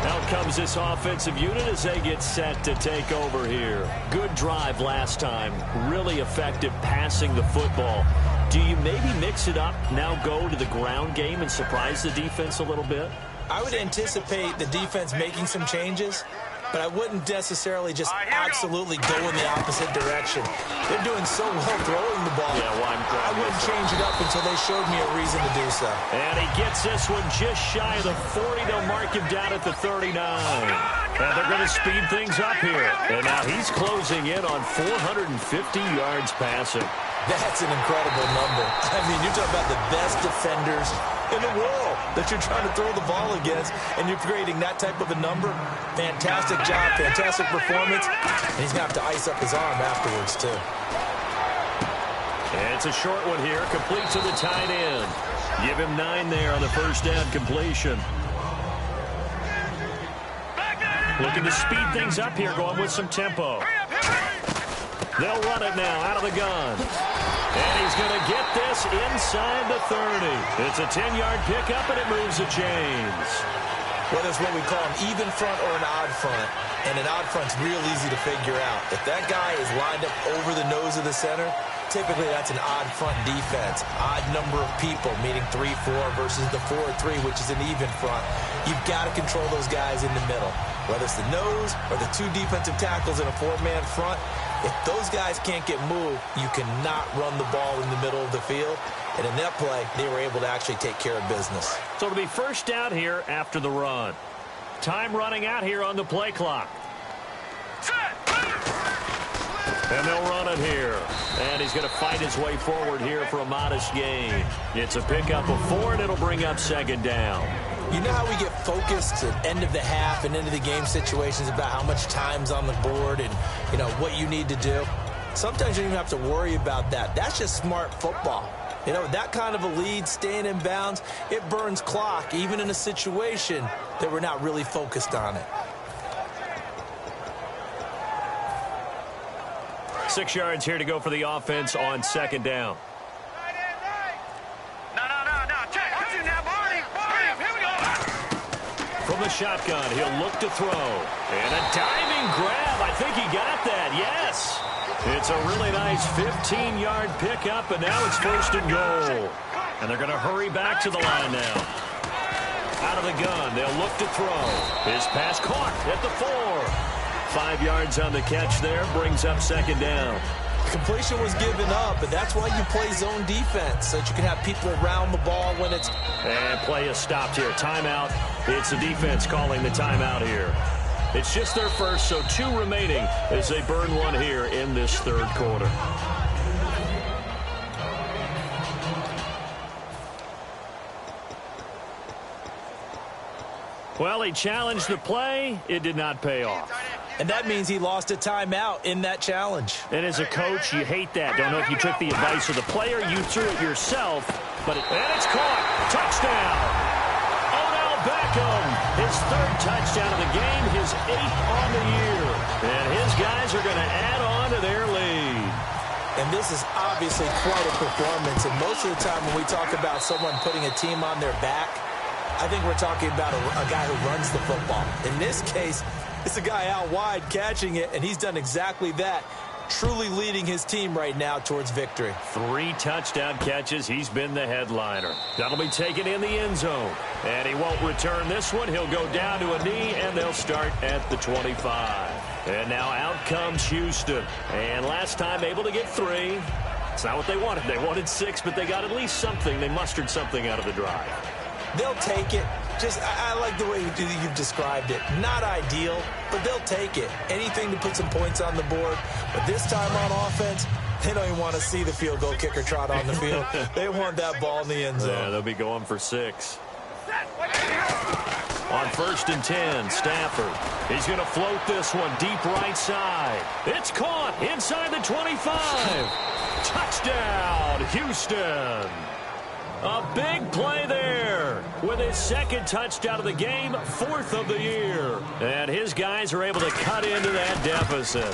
Out comes this offensive unit as they get set to take over here. Good drive last time. Really effective passing the football. Do you maybe mix it up, now go to the ground game and surprise the defense a little bit? I would anticipate the defense making some changes, but I wouldn't necessarily just absolutely go in the opposite direction. They're doing so well throwing the ball. Yeah, well, I wouldn't change it up until they showed me a reason to do so. And he gets this one just shy of the 40. They'll mark him down at the 39. And they're going to speed things up here. And now he's closing in on 450 yards passing. That's an incredible number. I mean, you're talking about the best defenders in the world that you're trying to throw the ball against, and you're creating that type of a number. Fantastic job, fantastic performance, and he's going to have to ice up his arm afterwards, too. And it's a short one here, complete to the tight end. Give him 9 there on the first down completion. Looking to speed things up here, going with some tempo. They'll run it now out of the gun. And he's going to get this inside the 30. It's a 10-yard pickup, and it moves the chains. Whether it's what we call an even front or an odd front, and an odd front's real easy to figure out. If that guy is lined up over the nose of the center, typically that's an odd front defense. Odd number of people, meaning 3-4 versus the 4-3, which is an even front. You've got to control those guys in the middle. Whether it's the nose or the 2 defensive tackles in a 4-man front, if those guys can't get moved, you cannot run the ball in the middle of the field. And in that play, they were able to actually take care of business. So it'll be first down here after the run. Time running out here on the play clock. And they'll run it here. And he's going to fight his way forward here for a modest gain. It's a pickup of 4, and it'll bring up second down. You know how we get focused at end of the half and end of the game situations about how much time's on the board and, you know, what you need to do? Sometimes you don't even have to worry about that. That's just smart football. You know, that kind of a lead, staying in bounds, it burns clock, even in a situation that we're not really focused on it. 6 yards here to go for the offense on second down. From the shotgun, he'll look to throw. And a diving grab. I think he got that. Yes. It's a really nice 15-yard pickup, and now it's first and goal. And they're going to hurry back to the line now. Out of the gun, they'll look to throw. His pass caught at the 4. 5 yards on the catch there, brings up second down. Completion was given up, but that's why you play zone defense, so that you can have people around the ball when it's... And play is stopped here. Timeout. It's the defense calling the timeout here. It's just their first, so 2 remaining as they burn one here in this third quarter. Well, he challenged the play. It did not pay off. And that means he lost a timeout in that challenge. And as a coach, you hate that. Don't know if you took the advice of the player, you threw it yourself, and it's caught. Touchdown. Odell Beckham, his 3rd touchdown of the game, his 8th on the year. And his guys are going to add on to their lead. And this is obviously quite a performance. And most of the time when we talk about someone putting a team on their back, I think we're talking about a guy who runs the football. In this case, it's a guy out wide catching it, and he's done exactly that, truly leading his team right now towards victory. 3 touchdown catches. He's been the headliner. That'll be taken in the end zone. And he won't return this one. He'll go down to a knee, and they'll start at the 25. And now out comes Houston. And last time able to get 3. It's not what they wanted. They wanted 6, but they got at least something. They mustered something out of the drive. They'll take it. I like the way you've described it. Not ideal, but they'll take it. Anything to put some points on the board. But this time on offense, they don't even want to see the field goal kicker trot on the field. They want that ball in the end zone. Yeah, they'll be going for 6. On 1st and 10, Stafford. He's going to float this one deep right side. It's caught inside the 25. Touchdown, Houston. A big play there with his 2nd touchdown of the game, 4th of the year. And his guys are able to cut into that deficit.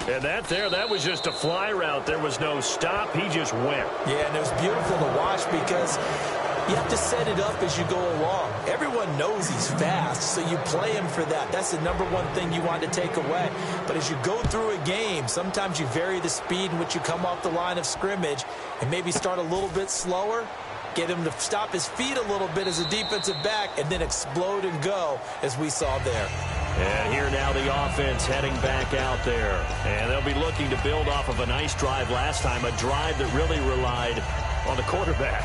And that was just a fly route. There was no stop. He just went. Yeah, and it was beautiful to watch because you have to set it up as you go along. Everyone knows he's fast, so you play him for that. That's the #1 thing you want to take away. But as you go through a game, sometimes you vary the speed in which you come off the line of scrimmage and maybe start a little bit slower. Get him to stop his feet a little bit as a defensive back and then explode and go as we saw there. And here now the offense heading back out there. And they'll be looking to build off of a nice drive last time, a drive that really relied on the quarterback.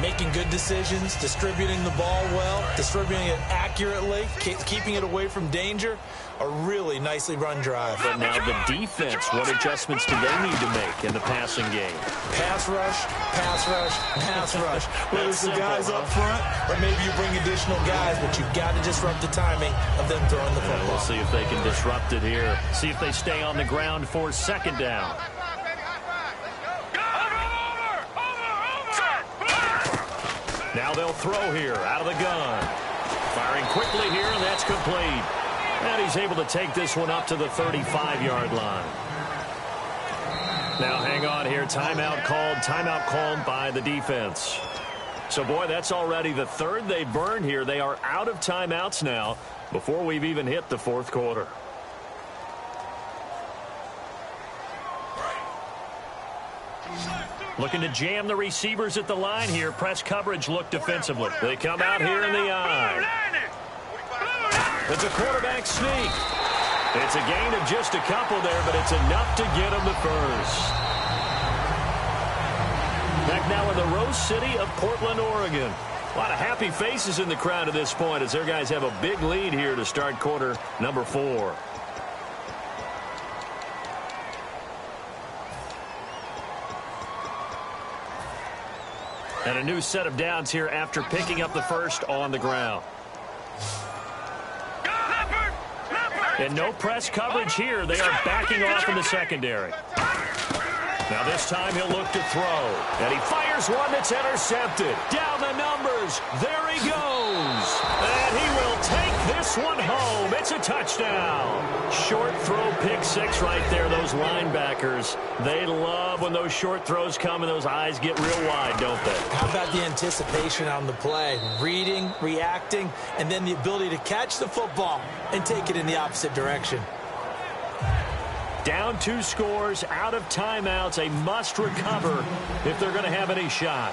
Making good decisions, distributing the ball well, distributing it accurately, keeping it away from danger. A really nicely run drive. But now the defense, what adjustments do they need to make in the passing game? Pass rush, pass rush, pass rush. Whether it's the guys up front or maybe you bring additional guys, but you've got to disrupt the timing of them throwing the football. We'll see if they can disrupt it here. See if they stay on the ground for 2nd down. Now they'll throw here out of the gun. Firing quickly here, and that's complete. And he's able to take this one up to the 35-yard line. Now hang on here. Timeout called by the defense. So, boy, that's already the 3rd they burned here. They are out of timeouts now before we've even hit the 4th quarter. Looking to jam the receivers at the line here. Press coverage look defensively. They come out here in the eye. It's a quarterback sneak. It's a gain of just a couple there, but it's enough to get them the first. Back now in the Rose City of Portland, Oregon. A lot of happy faces in the crowd at this point as their guys have a big lead here to start quarter number 4. And a new set of downs here after picking up the first on the ground. And no press coverage here. They are backing off in the secondary. Now this time he'll look to throw. And he fires one that's intercepted. Down the numbers. There he goes. And he will take this one home. It's a touchdown. Short throw, pick 6 right there. Those linebackers, they love when those short throws come and those eyes get real wide, don't they? How about the anticipation on the play? Reading, reacting, and then the ability to catch the football and take it in the opposite direction. Down 2 scores, out of timeouts, a must recover if they're going to have any shot.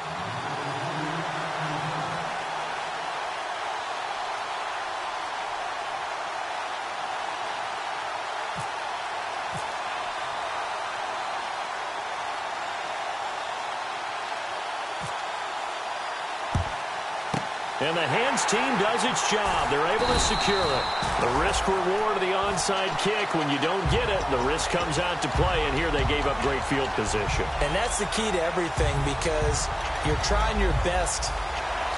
And the hands team does its job. They're able to secure it. The risk reward of the onside kick. When you don't get it, the risk comes out to play. And here they gave up great field position. And that's the key to everything, because you're trying your best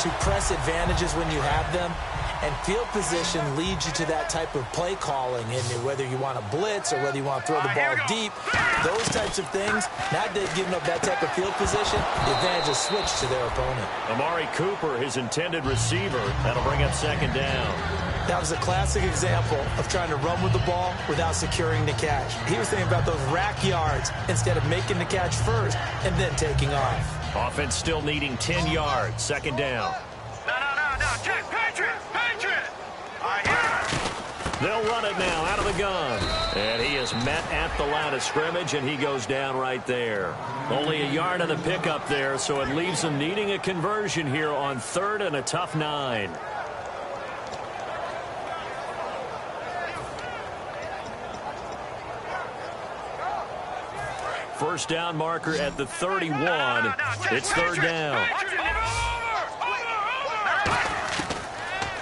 to press advantages when you have them. And field position leads you to that type of play calling. And whether you want to blitz or whether you want to throw the ball deep, those types of things, not giving up that type of field position, the advantage is switched to their opponent. Amari Cooper, his intended receiver. That'll bring up second down. That was a classic example of trying to run with the ball without securing the catch. He was thinking about those rack yards instead of making the catch first and then taking off. Offense still needing 10 yards. Second down. No. Check. Patriot. I hear it. They'll run it now out of the gun. And he is met at the line of scrimmage, and he goes down right there. Only a yard of the pickup there, so it leaves them needing a conversion here on 3rd and a tough 9. First down marker at the 31. It's 3rd down.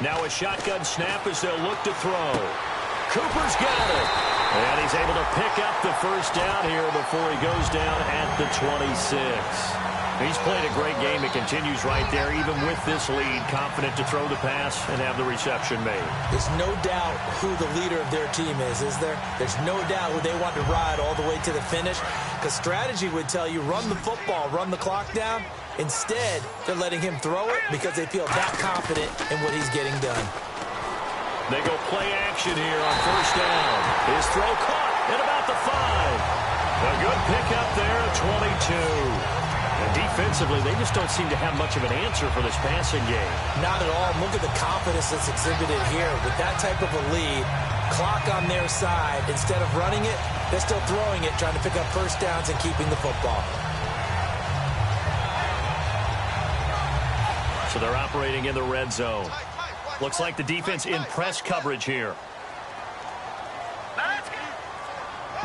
Now a shotgun snap as they'll look to throw. Cooper's got it. And he's able to pick up the first down here before he goes down at the 26. He's played a great game. It continues right there, even with this lead, confident to throw the pass and have the reception made. There's no doubt who the leader of their team is there? There's no doubt who they want to ride all the way to the finish, because strategy would tell you run the football, run the clock down. Instead, they're letting him throw it because they feel that confident in what he's getting done. They go play action here on first down. His throw caught at about the 5. A good pickup there at 22. And defensively, they just don't seem to have much of an answer for this passing game. Not at all. Look at the confidence that's exhibited here. With that type of a lead, clock on their side, instead of running it, they're still throwing it, trying to pick up first downs and keeping the football. So they're operating in the red zone. Looks like the defense in press coverage here.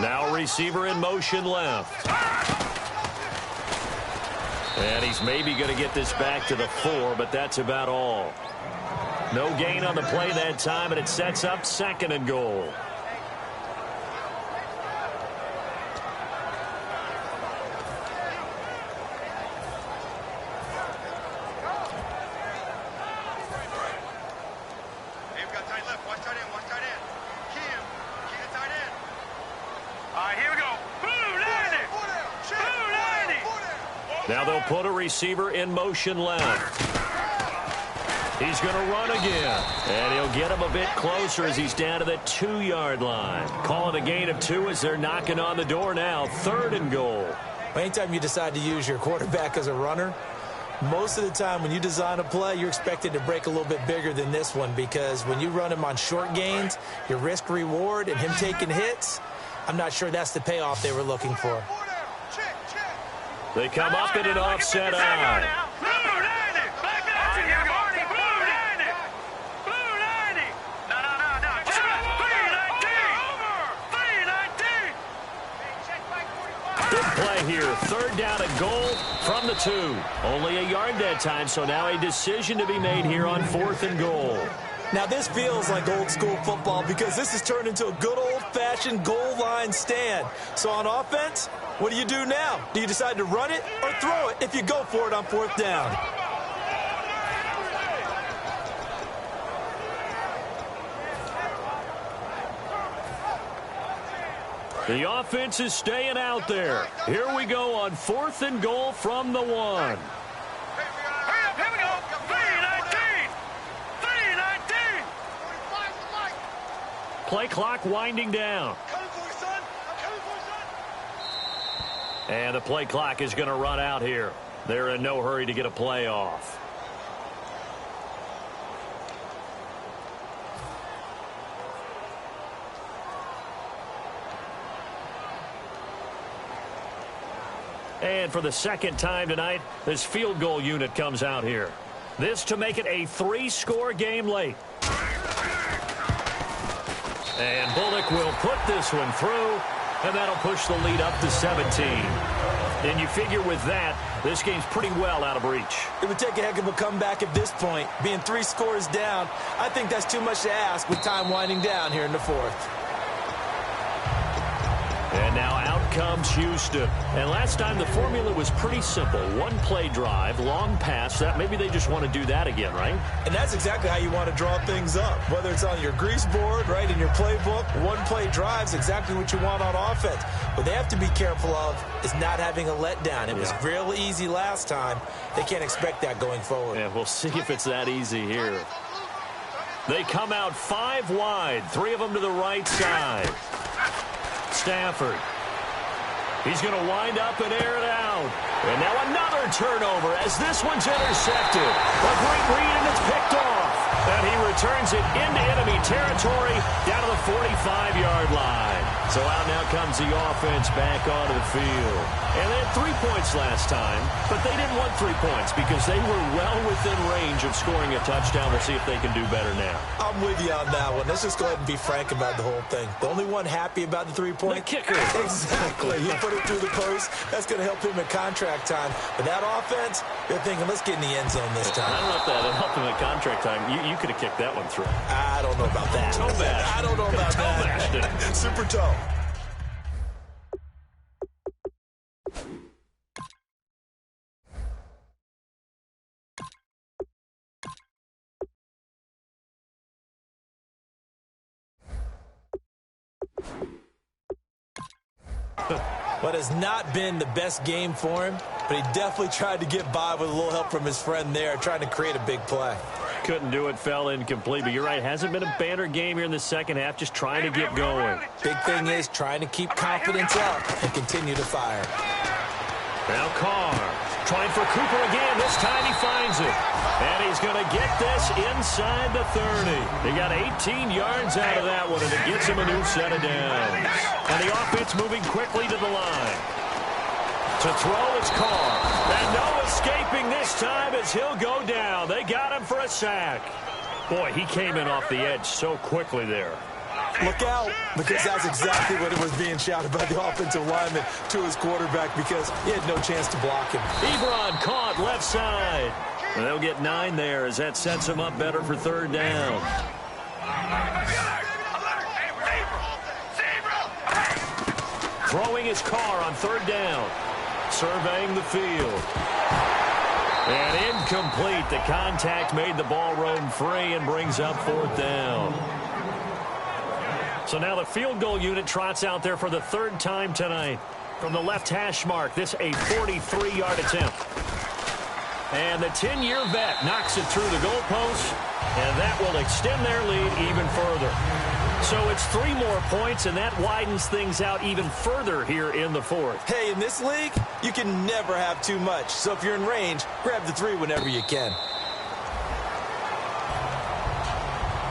Now receiver in motion left. And he's maybe going to get this back to the 4, but that's about all. No gain on the play that time, and it sets up 2nd and goal. Now they'll put a receiver in motion left. He's going to run again. And he'll get him a bit closer as he's down to the 2-yard line. Call it a gain of 2 as they're knocking on the door now. 3rd and goal. Anytime you decide to use your quarterback as a runner, most of the time when you design a play, you're expected to break a little bit bigger than this one, because when you run him on short gains, your risk reward and him taking hits, I'm not sure that's the payoff they were looking for. They come up in an offset eye. Big play here. 3rd down and goal from the 2. Only a yard that time, so now a decision to be made here on 4th and goal. Now this feels like old school football, because this has turned into a good old-fashioned goal line stand. So on offense, what do you do now? Do you decide to run it or throw it if you go for it on 4th down? The offense is staying out there. Here we go on 4th and goal from the 1. Here we go. 3-19. Play clock winding down. And the play clock is going to run out here. They're in no hurry to get a play off. And for the 2nd time tonight, this field goal unit comes out here. This to make it a 3-score game late. And Bullock will put this one through. And that'll push the lead up to 17. And you figure with that, this game's pretty well out of reach. It would take a heck of a comeback at this point. Being 3 scores down, I think that's too much to ask with time winding down here in the fourth. And now out comes Houston. And last time the formula was pretty simple. One play drive, long pass. That maybe they just want to do that again, right? And that's exactly how you want to draw things up. Whether it's on your grease board, right, in your playbook, one play drive is exactly what you want on offense. What they have to be careful of is not having a letdown. It was real easy last time. They can't expect that going forward. Yeah, we'll see if it's that easy here. They come out 5 wide, 3 of them to the right side. Stafford. He's going to wind up and air it out. And now another turnover as this one's intercepted. A great read, and it's picked off. And he returns it into enemy territory down to the 45-yard line. So out now comes the offense back onto the field. And they had 3 points last time, but they didn't want 3 points because they were well within range of scoring a touchdown. We'll see if they can do better now. I'm with you on that one. Let's just go ahead and be frank about the whole thing. The only one happy about the 3-point kicker. Exactly. He put it through the post. That's going to help him in contract time. But that offense, they're thinking, let's get in the end zone this time. I don't know if that helped him at contract time. You could have kicked that one through. I don't know about that. Toe bash. I don't know about that. Super toe. What has not been the best game for him, but he definitely tried to get by with a little help from his friend there, trying to create a big play. Couldn't do it, fell incomplete, but you're right. Hasn't been a banner game here in the second half, just trying to get going. Big thing is trying to keep confidence up and continue to fire. Now Carr trying for Cooper again. This time he finds it. And he's going to get this inside the 30. He got 18 yards out of that one, and it gets him a new set of downs. And the offense moving quickly to the line. To throw, it's Carr. And no escaping this time as he'll go down. They got him for a sack. Boy, he came in off the edge so quickly there. Look out, because that's exactly what it was being shouted by the offensive lineman to his quarterback, because he had no chance to block him. Ebron caught left side. And they'll get 9 there as that sets him up better for 3rd down. Throwing his Carr on 3rd down. Surveying the field. And incomplete. The contact made the ball roam free and brings up 4th down. So now the field goal unit trots out there for the 3rd time tonight. From the left hash mark, this a 43-yard attempt. And the 10-year vet knocks it through the goalpost, and that will extend their lead even further. So it's 3 more points, and that widens things out even further here in the 4th. Hey, in this league, you can never have too much. So if you're in range, grab the 3 whenever you can.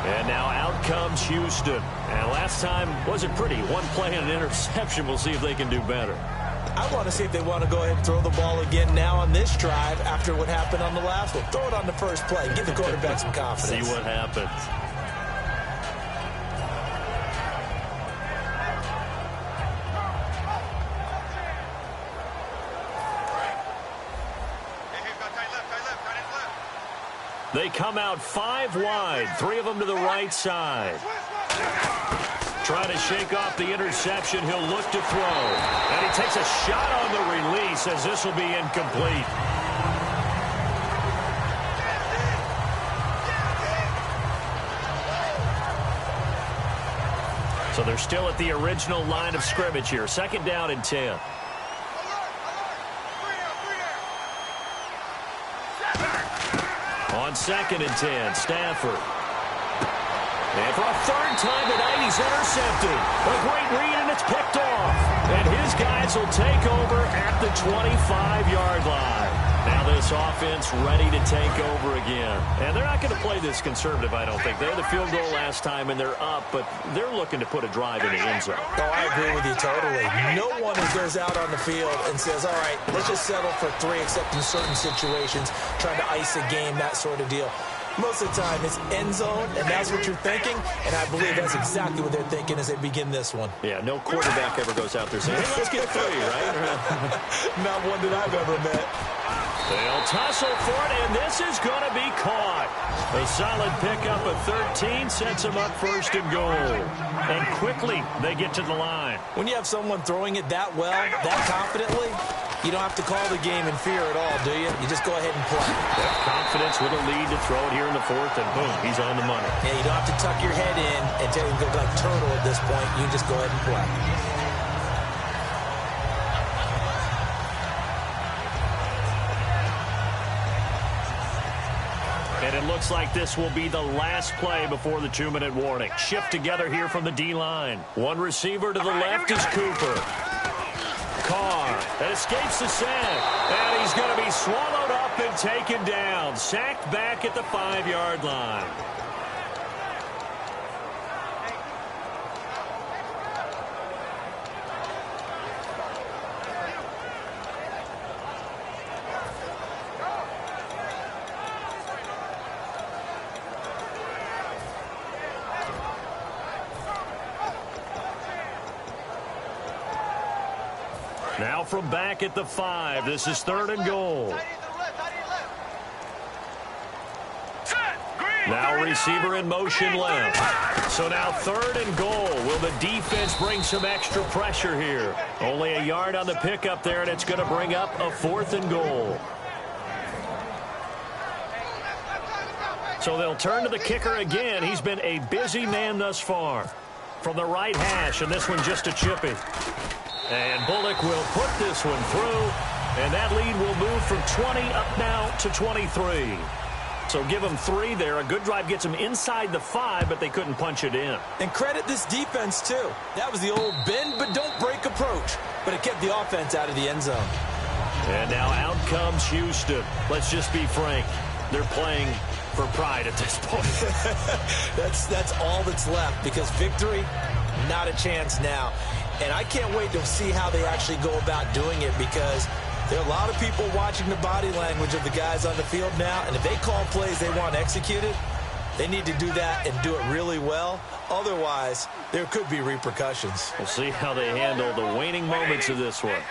And now out comes Houston. And last time wasn't pretty. 1 play and an interception. We'll see if they can do better. I want to see if they want to go ahead and throw the ball again now on this drive after what happened on the last one. Throw it on the first play. Give the quarterback some confidence. See what happens. They come out 5 wide, 3 of them to the right side. Trying to shake off the interception. He'll look to throw. And he takes a shot on the release as this will be incomplete. So they're still at the original line of scrimmage here. 2nd down and 10. On 2nd and 10, Stafford. And for a 3rd time tonight, he's intercepted. A great read, and it's picked off. And his guys will take over at the 25-yard line. Now this offense ready to take over again. And they're not going to play this conservative, I don't think. They had the field goal last time, and they're up, but they're looking to put a drive in the end zone. Oh, I agree with you totally. No one who goes out on the field and says, all right, let's just settle for 3, except in certain situations, trying to ice a game, that sort of deal. Most of the time, it's end zone, and that's what you're thinking, and I believe that's exactly what they're thinking as they begin this one. Yeah, no quarterback ever goes out there saying, hey, let's get 3, right? Not one that I've ever met. They'll tussle for it, and this is going to be caught. A solid pickup of 13 sets them up first and goal. And quickly, they get to the line. When you have someone throwing it that well, that confidently, you don't have to call the game in fear at all, do you? You just go ahead and play. That confidence with a lead to throw it here in the 4th, and boom, he's on the money. Yeah, you don't have to tuck your head in and tell him to go like turtle at this point. You just go ahead and play. And it looks like this will be the last play before the 2-minute warning. Shift together here from the D-line. One receiver to the left is Cooper. Carr that escapes the sack. And he's going to be swallowed up and taken down. Sacked back at the 5-yard line. Now from back at the 5, this is 3rd and goal. Now receiver in motion left. So now 3rd and goal. Will the defense bring some extra pressure here? Only a yard on the pickup there, and it's going to bring up a 4th and goal. So they'll turn to the kicker again. He's been a busy man thus far. From the right hash, and this one just a chippy. And Bullock will put this one through, and that lead will move from 20 up now to 23. So give them 3 there. A good drive gets them inside the 5, but they couldn't punch it in. And credit this defense, too. That was the old bend but don't break approach, but it kept the offense out of the end zone. And now out comes Houston. Let's just be frank. They're playing for pride at this point. That's all that's left, because victory, not a chance now. And I can't wait to see how they actually go about doing it, because there are a lot of people watching the body language of the guys on the field now, and if they call plays they want executed, they need to do that and do it really well. Otherwise, there could be repercussions. We'll see how they handle the waning moments of this one.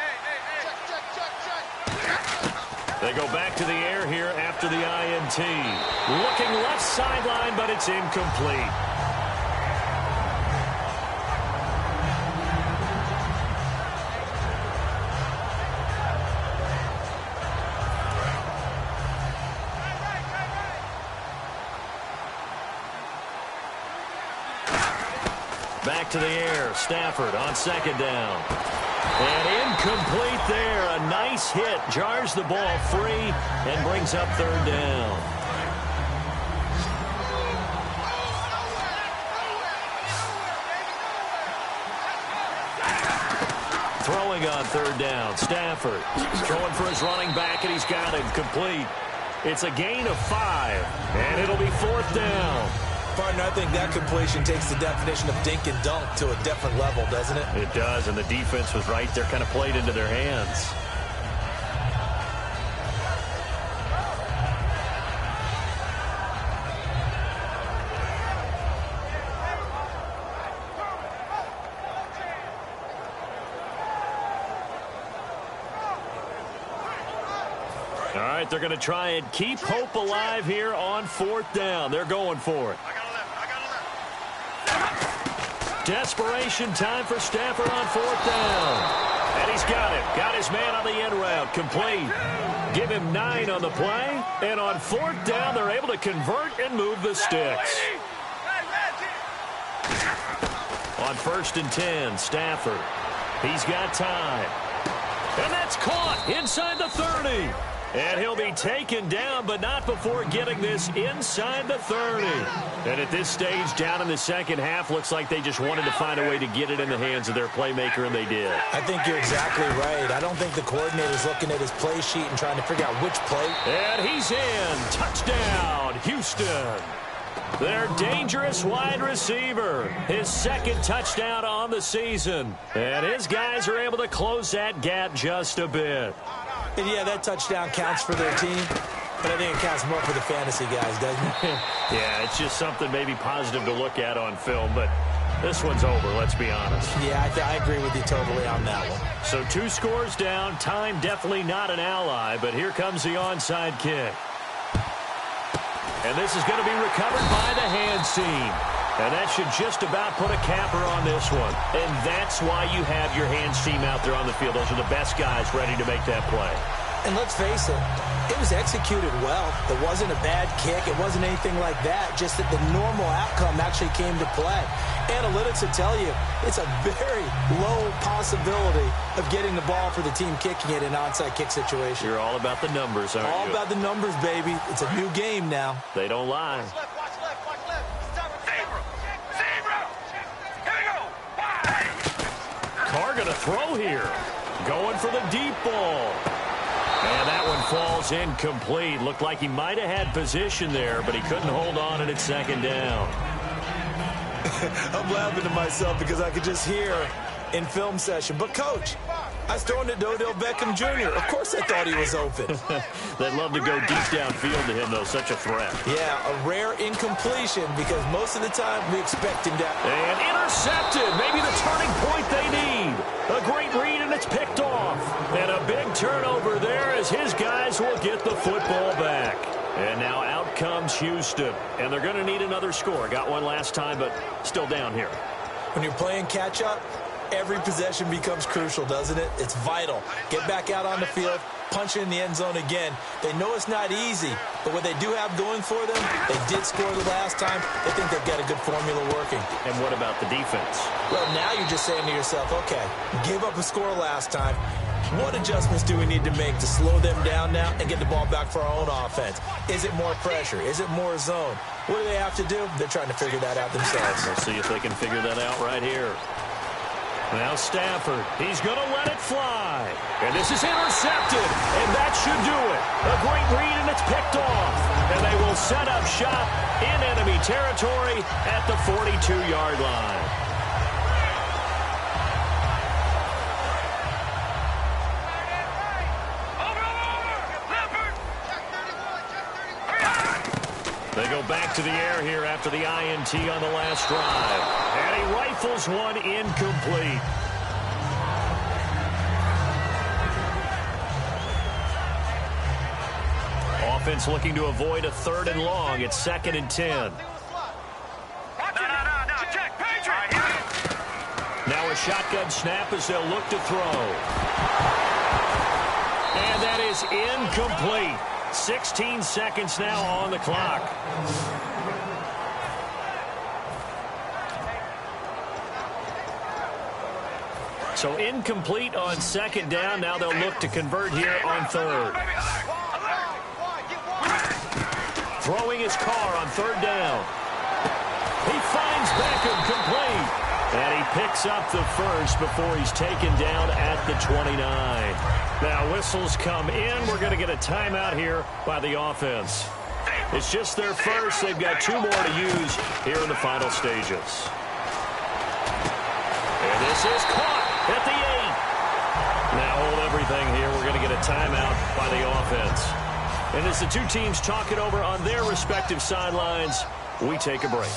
They go back to the air here after the INT. Looking left sideline, but it's incomplete. Back to the air. Stafford on 2nd down. And incomplete there. A nice hit. Jars the ball free and brings up 3rd down. Throwing on 3rd down. Stafford throwing for his running back, and he's got him complete. It's a gain of 5, and it'll be 4th down. Partner, I think that completion takes the definition of dink and dunk to a different level, doesn't it? It does, and the defense was right there, kind of played into their hands. All right, they're going to try and keep hope alive here on 4th down. They're going for it. Desperation time for Stafford on 4th down. And he's got it. Got his man on the end route. Complete. Give him 9 on the play. And on 4th down, they're able to convert and move the sticks. On 1st and 10, Stafford. He's got time. And that's caught inside the 30. And he'll be taken down, but not before getting this inside the 30. And at this stage, down in the second half, looks like they just wanted to find a way to get it in the hands of their playmaker, and they did. I think you're exactly right. I don't think the coordinator's looking at his play sheet and trying to figure out which play. And he's in. Touchdown, Houston. Their dangerous wide receiver. His 2nd touchdown on the season. And his guys are able to close that gap just a bit. And yeah, that touchdown counts for their team. But I think it counts more for the fantasy guys, doesn't it? Yeah, it's just something maybe positive to look at on film, but this one's over, let's be honest. Yeah, I agree with you totally on that one. So 2 scores down, time definitely not an ally, but here comes the onside kick. And this is going to be recovered by the hands team. And that should just about put a capper on this one. And that's why you have your hands team out there on the field. Those are the best guys ready to make that play. And let's face it, it was executed well. It wasn't a bad kick. It wasn't anything like that. Just that the normal outcome actually came to play. Analytics will tell you it's a very low possibility of getting the ball for the team kicking it in an onside kick situation. You're all about the numbers, aren't you? All about the numbers, baby. It's a new game now. They don't lie. Watch left. Zebra. Here we go. Carr going to throw here. Going for the deep ball. And that one falls incomplete. Looked like he might have had position there, but he couldn't hold on and it's second down. I'm laughing to myself because I could just hear in film session. But, Coach, I was throwing it to Odell Beckham Jr. Of course I thought he was open. They'd love to go deep downfield to him, though. Such a threat. Yeah, a rare incompletion because most of the time we expect him to. And intercepted. Maybe the turning point they need. A great read, and it's picked off. And a big turnover there as his guys will get the football back. And now out comes Houston. And they're going to need another score. Got one last time, but still down here. When you're playing catch-up, every possession becomes crucial, doesn't it? It's vital. Get back out on the field, punch it in the end zone again. They know it's not easy, but what they do have going for them, they did score the last time. They think they've got a good formula working. And what about the defense? Well, now you're just saying to yourself, okay, gave up a score last time. What adjustments do we need to make to slow them down now and get the ball back for our own offense? Is it more pressure? Is it more zone? What do they have to do? They're trying to figure that out themselves. We'll see if they can figure that out right here. Now Stafford, he's going to let it fly. And this is intercepted, and that should do it. A great read, and it's picked off. And they will set up shop in enemy territory at the 42-yard line. They go back to the air here after the INT on the last drive. And he rifles one incomplete. Offense looking to avoid a 3rd and long. It's 2nd and 10. No, check, Patriot. Now a shotgun snap as they'll look to throw. And that is incomplete. 16 seconds now on the clock. So incomplete on 2nd down. Now they'll look to convert here on 3rd. Throwing his Carr on 3rd down. He finds Beckham complete. And he picks up the first before he's taken down at the 29. Now whistles come in. We're going to get a timeout here by the offense. It's just their first. They've got 2 more to use here in the final stages. And this is caught at the 8. Now hold everything here. We're going to get a timeout by the offense. And as the 2 teams talk it over on their respective sidelines, we take a break.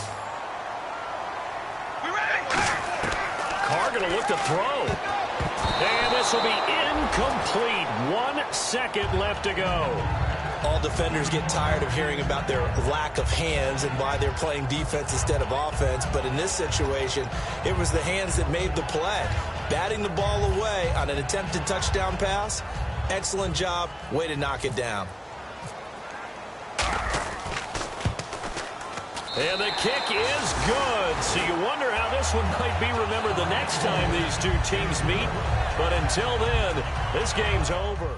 Carr going to look to throw. And this will be incomplete. 1 second left to go. All defenders get tired of hearing about their lack of hands and why they're playing defense instead of offense. But in this situation, it was the hands that made the play. Batting the ball away on an attempted touchdown pass. Excellent job. Way to knock it down. And the kick is good. So you wonder how this one might be remembered the next time these 2 teams meet. But until then, this game's over.